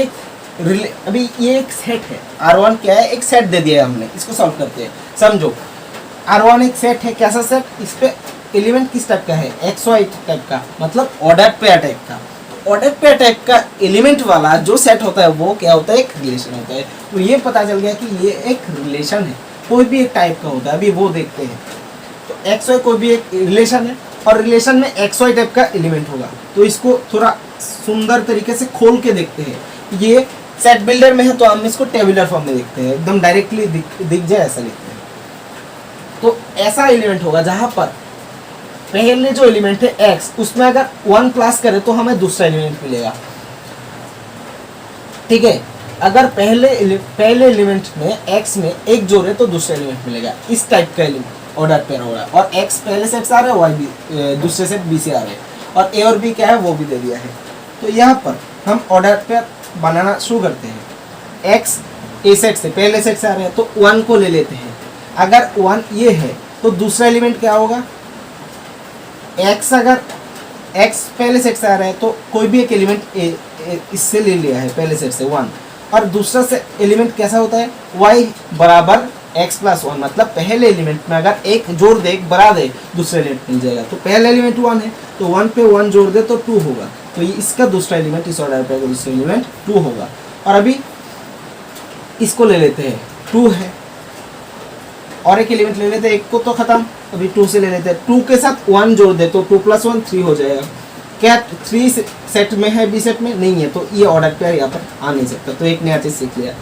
एक सेट है, R1 क्या है, एक सेट दे दिया है हमने, इसको सॉल्व करते हैं। समझो R1 एक सेट है, कैसा सेट, इस पे एलिमेंट किस टाइप का है, XY टाइप का, मतलब ऑर्डर पेयर टाइप का। ऑर्डर पेयर टाइप का एलिमेंट वाला जो सेट होता है वो क्या होता है, एक रिलेशन होता है। तो ये पता चल गया कि ये एक रिलेशन है, कोई भी एक टाइप का होता है, अभी वो देखते हैं। तो XY कोई भी एक रिलेशन है, और रिलेशन में XY टाइप का एलिमेंट होगा। तो इसको थोड़ा सुंदर तरीके से खोल के देखते हैं। ये सेट बिल्डर में है तो हम इसको टेबुलर फॉर्म में देखते हैं, एकदम डायरेक्टली दिख जाए ऐसा लिखते हैं। तो ऐसा एलिमेंट होगा जहां पर पहले जो एलिमेंट है x, उसमें अगर 1 प्लस करें तो हमें दूसरा एलिमेंट मिलेगा, ठीक है। अगर पहले एलिमेंट में x में एक जोड़े तो दूसरा एलिमेंट मिलेगा, इस टाइप का एलिमेंट ऑर्डर पेयर हो रहा है। और x पहले सेट से आ रहा है, y भी दूसरे सेट b से आ रहे हैं, और a और b क्या है वो भी दे दिया है। तो यहाँ पर हम ऑर्डर पेयर बनाना शुरू करते हैं। x a सेट से पहले सेट से आ रहे हैं तो 1 को ले लेते हैं। अगर 1 ये है तो दूसरा एलिमेंट क्या होगा, x, अगर x पहले सेट से आ रहा है तो कोई भी एक एलिमेंट इससे ले लिया है पहले सेट से 1, और दूसरा से एलिमेंट कैसा होता है, y बराबर x प्लस 1, मतलब पहले एलिमेंट में अगर एक जोड़ दे, एक बढ़ा दे, दूसरा एलिमेंट मिल जाएगा। तो पहला एलिमेंट 1 है तो 1 पे 1 जोड़ दे तो 2 होगा, तो ये इसका दूसरा एलिमेंट, इस ऑर्डर पे दूसरा एलिमेंट 2 होगा। और अभी इसको ले लेते हैं, 2 है, और एक एलिमेंट ले लेते हैं, एक को तो खत्म, अभी 2 से ले लेते हैं, 2 के साथ 1 जोड़ दे तो 2 प्लस 1 3 हो जाएगा। क्या 3 सेट में है, बी सेट में नहीं है, तो ये ऑर्डर पेयर यहाँ पर आ नहीं सकता। तो एक नया चीज सीख लिया,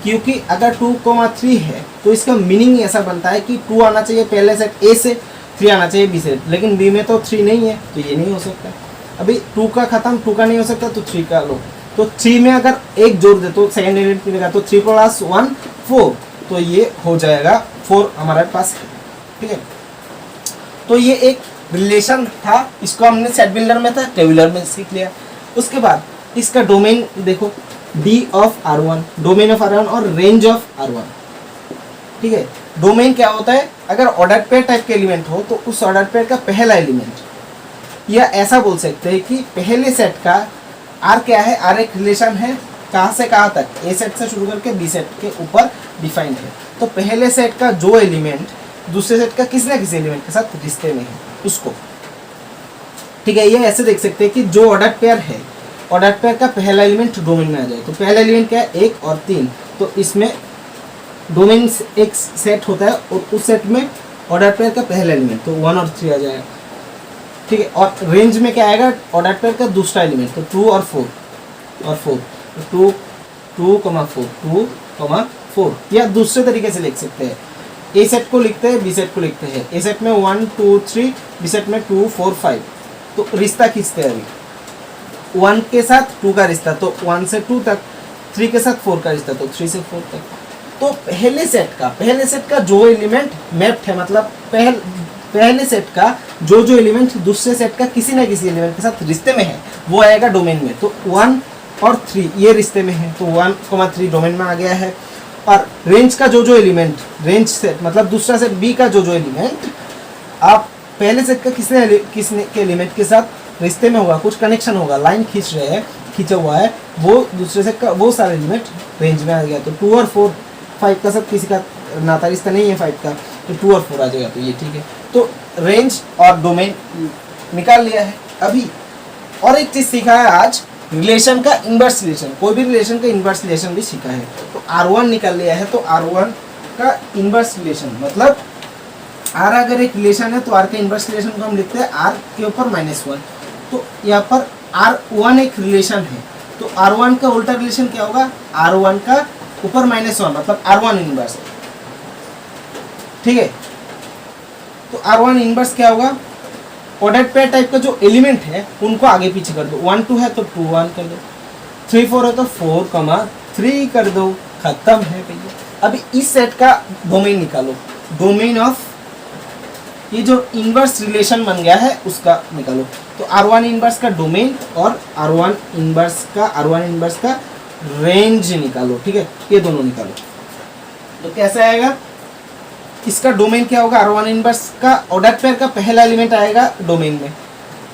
क्योंकि अगर 2,3 है तो इसका मीनिंग ऐसा बनता है कि 2 आना चाहिए पहले सेट ए से, 3 आना चाहिए बी से, लेकिन बी में तो 3 नहीं है तो ये नहीं हो सकता। अभी 2 का खत्म, 2 का नहीं हो सकता तो 3 का लो, तो 3 में अगर एक जोड़ दे तो सेकेंड एलिमेंट मिलेगा, तो 3 प्लस 1 4, तो ये हो जाएगा 4 हमारे पास है, ठीक है। तो ये एक रिलेशन था, इसको हमने सेट बिल्डर में था, टेबुलर में सीख लिया। उसके बाद इसका डोमेन देखो, D of R1, domain of R1 और रेंज ऑफ R1, ठीक है। डोमेन क्या होता है, अगर ऑर्डर पेयर टाइप के एलिमेंट हो तो उस ऑर्डर पेयर का पहला एलिमेंट, या ऐसा बोल सकते हैं कि पहले सेट का R क्या है, R एक रिलेशन है, कहाँ से कहाँ तक, A सेट से शुरू करके B सेट के ऊपर डिफाइंड है। तो पहले सेट का जो एलिमेंट दूसरे सेट का किसी ना किसी एलिमेंट के साथ रिश्ते में है उसको, ठीक है। ये ऐसे देख सकते हैं कि जो ऑर्डर पेयर है, ऑर्डर पेयर का पहला एलिमेंट डोमेन में आ जाए, तो पहला एलिमेंट क्या है, 1 और 3, तो इसमें डोमेन एक सेट होता है और उस सेट में ऑर्डर पेयर का पहला एलिमेंट तो 1 और 3 आ जाएगा, ठीक है। और रेंज में क्या आएगा, ऑर्डर पेयर का दूसरा एलिमेंट, तो 2 और 4 और 4, तो 2 4 या दूसरे तरीके से लिख सकते हैं। ए सेट को लिखते हैं, बी सेट को लिखते हैं। ए सेट में 1 2 3, बी सेट में 2 4 5, तो रिश्ता खींचते हैं अभी 1 के साथ 2 का रिश्ता, तो 1 से 2 तक, 3 के साथ 4 का रिश्ता, तो 3 से 4 तक। तो पहले सेट का जो एलिमेंट मैप्ड है, मतलब पहले सेट का जो एलिमेंट दूसरे सेट का किसी ना किसी एलिमेंट के साथ रिश्ते में है वो आएगा डोमेन में। तो 1 और 3 ये रिश्ते में है, तो 1,3 डोमेन में आ गया है। और रेंज का जो एलिमेंट, रेंज सेट मतलब दूसरा सेट बी का जो एलिमेंट आप पहले सेट का किसी के एलिमेंट के साथ रिश्ते में होगा, कुछ कनेक्शन होगा, लाइन खींचा हुआ है, वो दूसरे सेट का वो सारे एलिमेंट रेंज में आ गया। तो 2 और 4 5 का साथ किसी का नाता रिश्ता नहीं है 5 का, तो 2 और 4 आ जाएगा, तो ये ठीक है। तो रेंज और डोमेन निकाल लिया है। अभी और एक चीज सीखा है आज, रिलेशन का इनवर्स रिलेशन, कोई भी रिलेशन का इनवर्स रिलेशन भी सीखा है। तो R1 निकाल लिया है, तो R1 का इनवर्स रिलेशन मतलब R अगर एक रिलेशन है तो R के इनवर्स रिलेशन को हम लिखते हैं R के ऊपर -1। तो यहाँ पर R1 एक रिलेशन है, तो R1 का उल्टा रिलेशन क्या होगा, R1 का ऊपर -1 मतलब R1 इनवर्स, ठीक है। तो R1 इनवर्स क्या होगा, ऑर्डर पेयर टाइप का जो एलिमेंट है उनको आगे पीछे कर दो, 1 2 है तो 2 1 कर दो, 3 4 है तो 4 3 कर दो, खत्म है भैया। अभी इस सेट का डोमेन निकालो, डोमेन ऑफ ये जो इनवर्स रिलेशन बन गया है उसका निकालो। तो R1 इनवर्स का डोमेन और R1 इनवर्स का रेंज निकालो, ठीक है, ये दोनों निकालो। तो कैसे आएगा, इसका डोमेन क्या होगा, R1 इनवर्स का ऑर्डर पेयर का पहला एलिमेंट आएगा डोमेन में,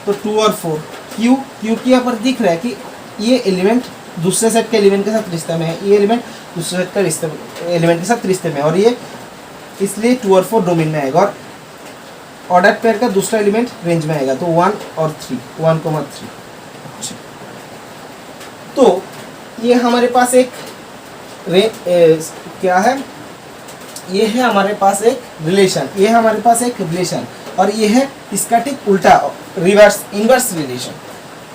तो 2 और 4, क्यू की यहाँ पर दिख रहा है कि ये एलिमेंट दूसरे सेट के एलिमेंट के साथ रिश्ते में है, ये एलिमेंट दूसरे सेट का एलिमेंट के साथ रिश्ते में है, और ये इसलिए 2 और 4 डोमेन में आएगा, और ऑर्डर पेयर का दूसरा एलिमेंट रेंज में आएगा, तो 1 और 3, 1,3। तो ये हमारे पास एक क्या है, ये है हमारे पास एक रिलेशन, ये है हमारे पास एक रिलेशन, और ये है इसका ठीक उल्टा रिवर्स इनवर्स रिलेशन।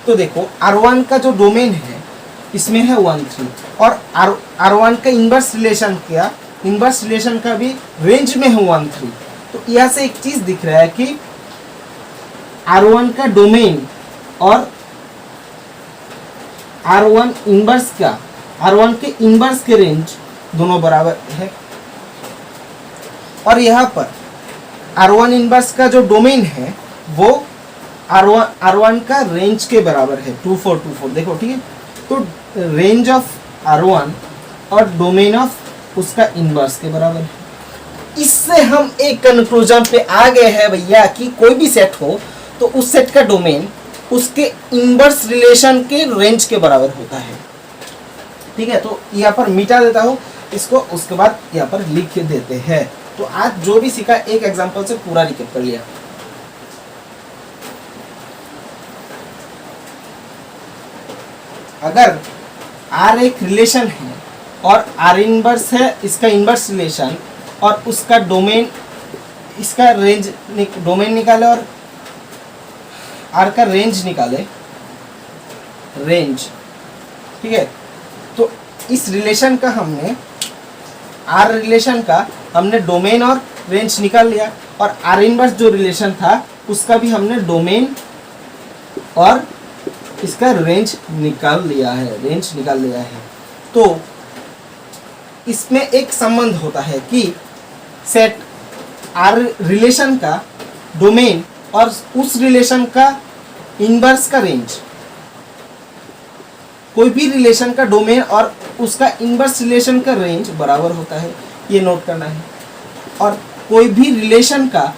तो देखो R1 का जो डोमेन है इसमें है 1 3, और R1 का इनवर्स रिलेशन क्या, इनवर्स रिलेशन का भी रेंज में है 1 3। तो यहाँ से एक चीज दिख रहा है कि R1 का डोमेन और R1 इनवर्स का, R1 के इनवर्स के रेंज दोनों बराबर है, और यहाँ पर R1 इनवर्स का जो डोमेन है वो R1 का रेंज के बराबर है, 2 4 2 4, देखो ठीक है। तो रेंज ऑफ R1 और डोमेन ऑफ उसका इनवर्स के बराबर है। इससे हम एक कंक्लूजन पे आ गए हैं भैया कि कोई भी सेट हो तो उस सेट का डोमेन उसके इनवर्स रिलेशन के रेंज के बराबर होता है, ठीक है। तो यहाँ पर मिटा देता हूँ इसको, उसके बाद यहाँ पर लिख देते हैं। तो आज जो भी सीखा एक एग्जांपल से पूरा रिकैप कर लिया। अगर R एक रिलेशन है और R इनवर्स है इसका इनवर्स रिलेशन, और उसका डोमेन इसका रेंज डोमेन निकाले और R का रेंज निकाले, रेंज, ठीक है। तो इस रिलेशन का हमने R रिलेशन का हमने डोमेन और रेंज निकाल लिया, और R इनवर्स जो रिलेशन था उसका भी हमने डोमेन और इसका रेंज निकाल लिया है, तो इसमें एक संबंध होता है कि सेट R रिलेशन का डोमेन और उस रिलेशन का इनवर्स का रेंज, कोई भी रिलेशन का डोमेन और उसका इनवर्स रिलेशन का रेंज बराबर होता है, ये नोट करना है। और कोई भी रिलेशन का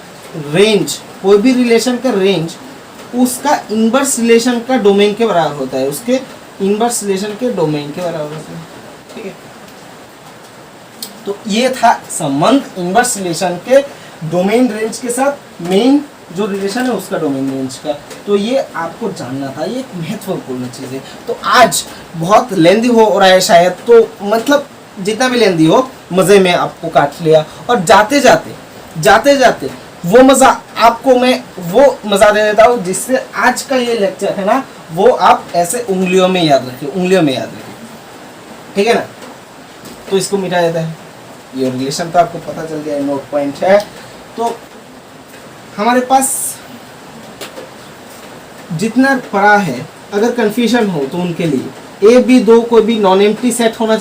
रेंज उसका इनवर्स रिलेशन का डोमेन के बराबर होता है, उसके इनवर्स रिलेशन के डोमेन के बराबर होता है, ठीक है। तो ये था संबंध इनवर्स रिलेशन के डोमेन रेंज के साथ, मेन जो रिलेशन है उसका डोमेन रेंज का। तो ये आपको जानना था, ये एक महत्वपूर्ण चीज़ है। तो आज बहुत लेंदी हो रहा है शायद, तो मतलब जितना भी लेंदी हो मज़े में आपको काट लिया, और जाते जाते वो मज़ा आपको मैं वो मज़ा दे देता हूँ जिससे आज का ये लेक्चर है ना वो आप ऐसे उंगलियों में याद रखें, ठीक है ना। तो इसको मिटा देता है, ये रिलेशन तो आपको पता चल गया, नोट पॉइंट है। तो हमारे पास जितना पड़ा है, अगर कंफ्यूजन हो तो उनके लिए A B दो कोई भी नॉन एम्प्टी सेट होना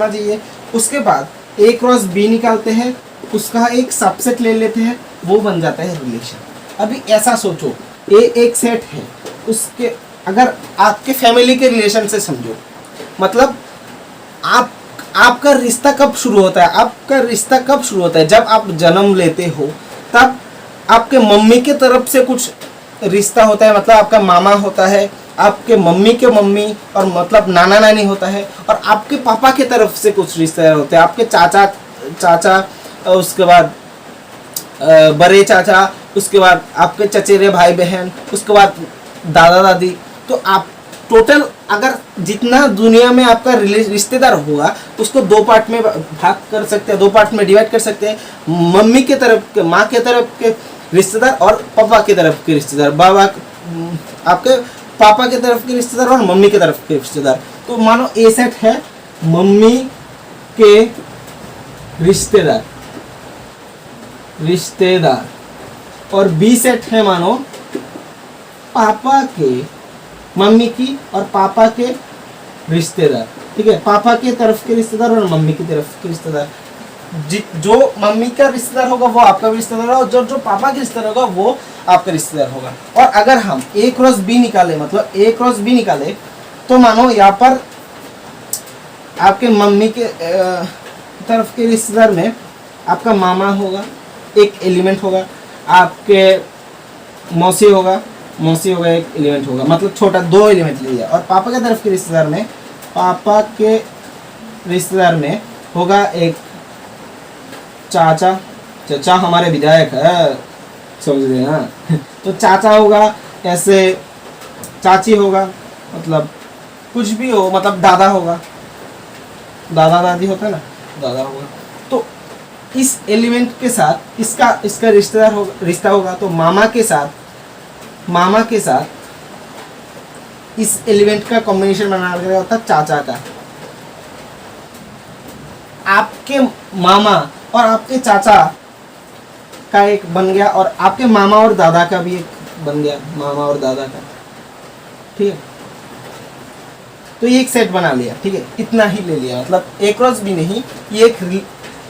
चाहिए, उसके बाद A क्रॉस B निकालते हैं, उसका एक सबसेट ले लेते हैं, वो बन जाता है रिलेशन। अभी ऐसा सोचो, A एक सेट है, उसके अगर आपके फैमिली के रिलेशन से समझो, मतलब आपका रिश्ता कब शुरू होता है, जब आप जन्म लेते हो तब आपके मम्मी के तरफ से कुछ रिश्ता होता है, मतलब आपका मामा होता है, आपके मम्मी के मम्मी और मतलब नाना नानी होता है, और आपके पापा के तरफ से कुछ रिश्ते होते हैं, आपके चाचा, उसके बाद बड़े चाचा, उसके बाद आपके चचेरे भाई बहन, उसके बाद दादा दादी। तो आप टोटल अगर जितना दुनिया में आपका रिश्तेदार होगा उसको दो पार्ट में भाग कर सकते हैं, दो पार्ट में डिवाइड कर सकते हैं। मम्मी के तरफ के, माँ के तरफ के रिश्तेदार और पापा के तरफ के रिश्तेदार, आपके पापा के तरफ के रिश्तेदार और मम्मी के तरफ के रिश्तेदार। तो मानो ए सेट है मम्मी के रिश्तेदार, रिश्तेदार, और बी सेट है मानो पापा के, मम्मी की और पापा के रिश्तेदार, ठीक है, पापा के तरफ के रिश्तेदार और मम्मी की तरफ के रिश्तेदार। जो मम्मी का रिश्तेदार होगा वो आपका भी रिश्तेदार होगा, और जो पापा का रिश्तेदार होगा वो आपका रिश्तेदार होगा। और अगर हम ए क्रॉस बी निकाले, मतलब ए क्रॉस बी निकाले, तो मानो यहाँ पर आपके मम्मी के तरफ के रिश्तेदार में आपका मामा होगा, एक एलिमेंट होगा, आपके मौसी होगा एक एलिमेंट होगा, मतलब छोटा 2 एलिमेंट लिया। और पापा के तरफ के रिश्तेदार में, पापा के रिश्तेदार में होगा एक चाचा हमारे विधायक है, समझ रहे हैं ना। तो चाचा होगा, ऐसे चाची होगा, मतलब कुछ भी हो, मतलब दादा होगा, दादा दादी होता है ना, दादा होगा। तो इस एलिमेंट के साथ इसका रिश्तेदार होगा, रिश्ता होगा। तो मामा के साथ इस एलिमेंट का कॉम्बिनेशन बनाना पड़ेगा, होता है चाचा का। आपके मामा और आपके चाचा का एक बन गया, और आपके मामा और दादा का भी एक बन गया, मामा और दादा का, ठीक है। तो ये एक सेट बना लिया, ठीक है, इतना ही ले लिया, मतलब ए क्रॉस बी नहीं, ये एक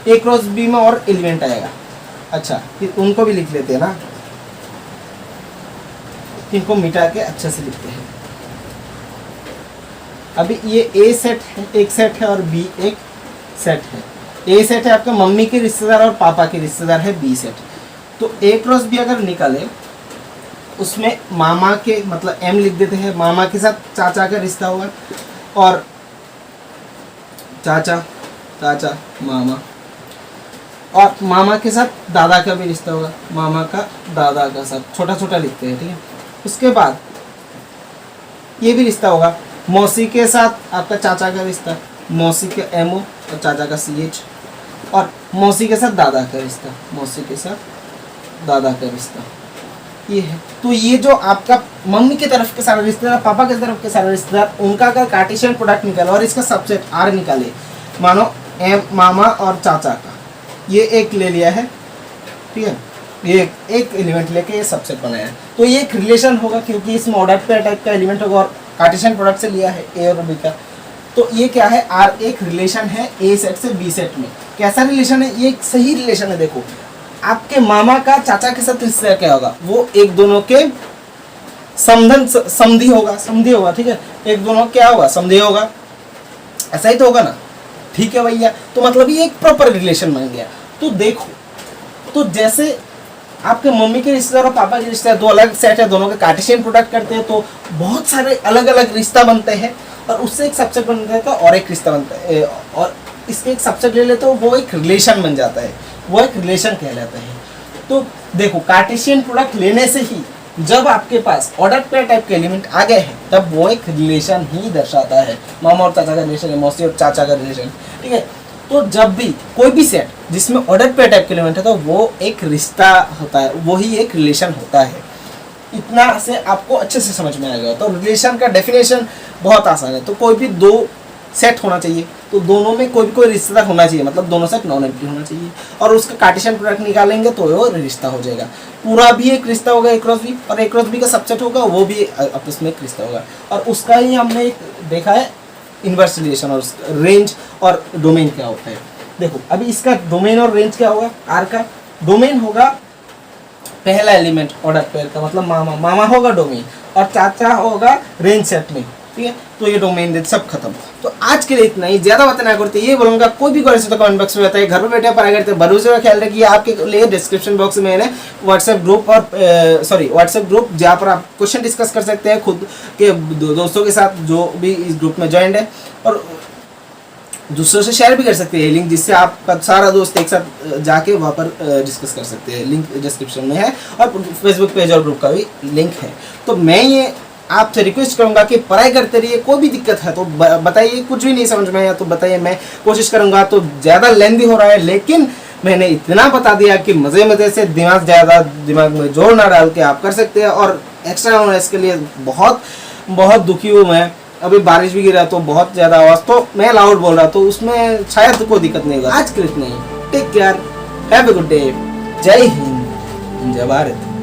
ए क्रॉस बी में और एलिमेंट आएगा। अच्छा, फिर उनको भी लिख लेते हैं ना, इनको मिटा के अच्छे से लिखते हैं। अभी ये ए सेट है, एक सेट है, और बी एक सेट है। ए सेट है आपका मम्मी के रिश्तेदार और पापा के रिश्तेदार है बी सेट। तो ए क्रॉस बी अगर निकाले, उसमें मामा के, मतलब एम लिख देते हैं, मामा के साथ चाचा का रिश्ता होगा, और चाचा मामा, और मामा के साथ दादा का भी रिश्ता होगा, मामा का दादा का साथ, छोटा छोटा लिखते हैं, ठीक है। उसके बाद ये भी रिश्ता होगा, मौसी के साथ आपका चाचा का रिश्ता, मौसी के एमओ और चाचा का CH, और मौसी के साथ दादा का रिश्ता, मौसी के साथ दादा का रिश्ता, ये है। तो ये जो आपका मम्मी की तरफ के सारे रिश्तेदार, पापा की तरफ के सारे रिश्तेदार, उनका अगर कार्टेशियन प्रोडक्ट निकाले और इसका सबसेट R निकाले, मानो एम मामा और चाचा का, ये एक ले लिया है, ठीक है, ये एक एलिमेंट लेके ये सबसेट बनाया है। तो ये एक रिलेशन होगा, क्योंकि इसमें ऑर्डर पेयर टाइप का एलिमेंट होगा और कार्टेशियन प्रोडक्ट से लिया है ए और बी का। तो ये क्या है, R एक रिलेशन है ए सेट से बी सेट में। कैसा रिलेशन है, ये एक सही रिलेशन है। देखो, आपके मामा का चाचा के साथ रिश्ता क्या होगा, वो एक दोनों के समधी होगा, ठीक है, एक दोनों क्या होगा, समधी होगा, ऐसा ही तो होगा ना, ठीक है भैया। तो मतलब ये एक प्रॉपर रिलेशन बन गया। तो देखो, तो जैसे आपके मम्मी के रिश्तेदार और पापा के रिश्तेदार 2 अलग सेट है, दोनों के कार्टेशियन प्रोडक्ट करते हैं, तो बहुत सारे अलग अलग रिश्ता बनते हैं, और उससे एक सबसेट बन जाता है और एक रिश्ता बनता है, और इसके एक सबसेट ले लेते हो, वो एक रिलेशन बन जाता है, वो एक रिलेशन कहलाता है। तो देखो, कार्टेशियन प्रोडक्ट लेने से ही जब आपके पास ऑर्डर पेयर टाइप के एलिमेंट आ गए हैं, तब वो एक रिलेशन ही दर्शाता है। मामा और चाचा का रिलेशन है, मौसी और चाचा का रिलेशन, ठीक है। तो जब भी कोई भी सेट जिसमें ऑर्डर पेयर टाइप के एलिमेंट है, तो वो एक रिश्ता होता है, वही एक रिलेशन होता है। इतना से आपको अच्छे से समझ में आएगा। तो रिलेशन का डेफिनेशन बहुत आसान है। तो कोई भी 2 सेट होना चाहिए, तो दोनों में कोई रिश्तेदार होना चाहिए, मतलब दोनों सेट नॉन एम्प्टी होना चाहिए, और उसका कार्टेशियन प्रोडक्ट निकालेंगे तो वो रिश्ता हो जाएगा। पूरा भी एक रिश्ता होगा ए क्रॉस बी, और ए क्रॉस बी का सबसेट होगा, वो भी आपस में एक रिश्ता होगा। और उसका ही हमने एक देखा है इनवर्स रिलेशन, और रेंज और डोमेन क्या होता है। देखो, अभी इसका डोमेन और रेंज क्या होगा, आर का डोमेन होगा पहला एलिमेंट ऑर्डर पेयर का, मतलब मामा होगा डोमेन, और चाचा होगा रेंज सेट में, ठीक है। तो ये डोमेन सब खत्म। तो आज के लिए इतना ही, ज्यादा बातें ना करते, ये बोलूंगा कोई भी क्वेश्चन तो कमेंट बॉक्स में बताइए। घर पर बैठे पढ़ाई करते भरोसे का ख्याल रखिए। आपके लिए डिस्क्रिप्शन बॉक्स में मैंने व्हाट्सएप ग्रुप और व्हाट्सएप ग्रुप, जहाँ पर आप क्वेश्चन डिस्कस कर सकते हैं खुद के दोस्तों के साथ जो भी इस ग्रुप में ज्वाइंट है, और दूसरों से शेयर भी कर सकते हैं लिंक, जिससे आपका सारा दोस्त एक साथ जाके वहाँ पर डिस्कस कर सकते हैं। लिंक डिस्क्रिप्शन में है, और फेसबुक पेज और ग्रुप का भी लिंक है। तो मैं ये आपसे रिक्वेस्ट करूंगा कि पढ़ाई करते रहिए। कोई भी दिक्कत है तो बताइए, कुछ भी नहीं समझ में आया तो बताइए, मैं कोशिश करूंगा। तो ज़्यादा लेंथी हो रहा है, लेकिन मैंने इतना बता दिया कि मज़े से दिमाग में जोर ना डाल के आप कर सकते हैं। और एक्स्ट्रा नॉलेज के लिए बहुत बहुत दुखी हूँ मैं। अभी बारिश भी गिरा तो बहुत ज़्यादा आवाज़, तो मैं लाउड बोल रहा, तो उसमें शायद कोई दिक्कत नहीं होगा। आज के लिए इतना ही। Take care, have a good day, जय हिंद, जय भारत।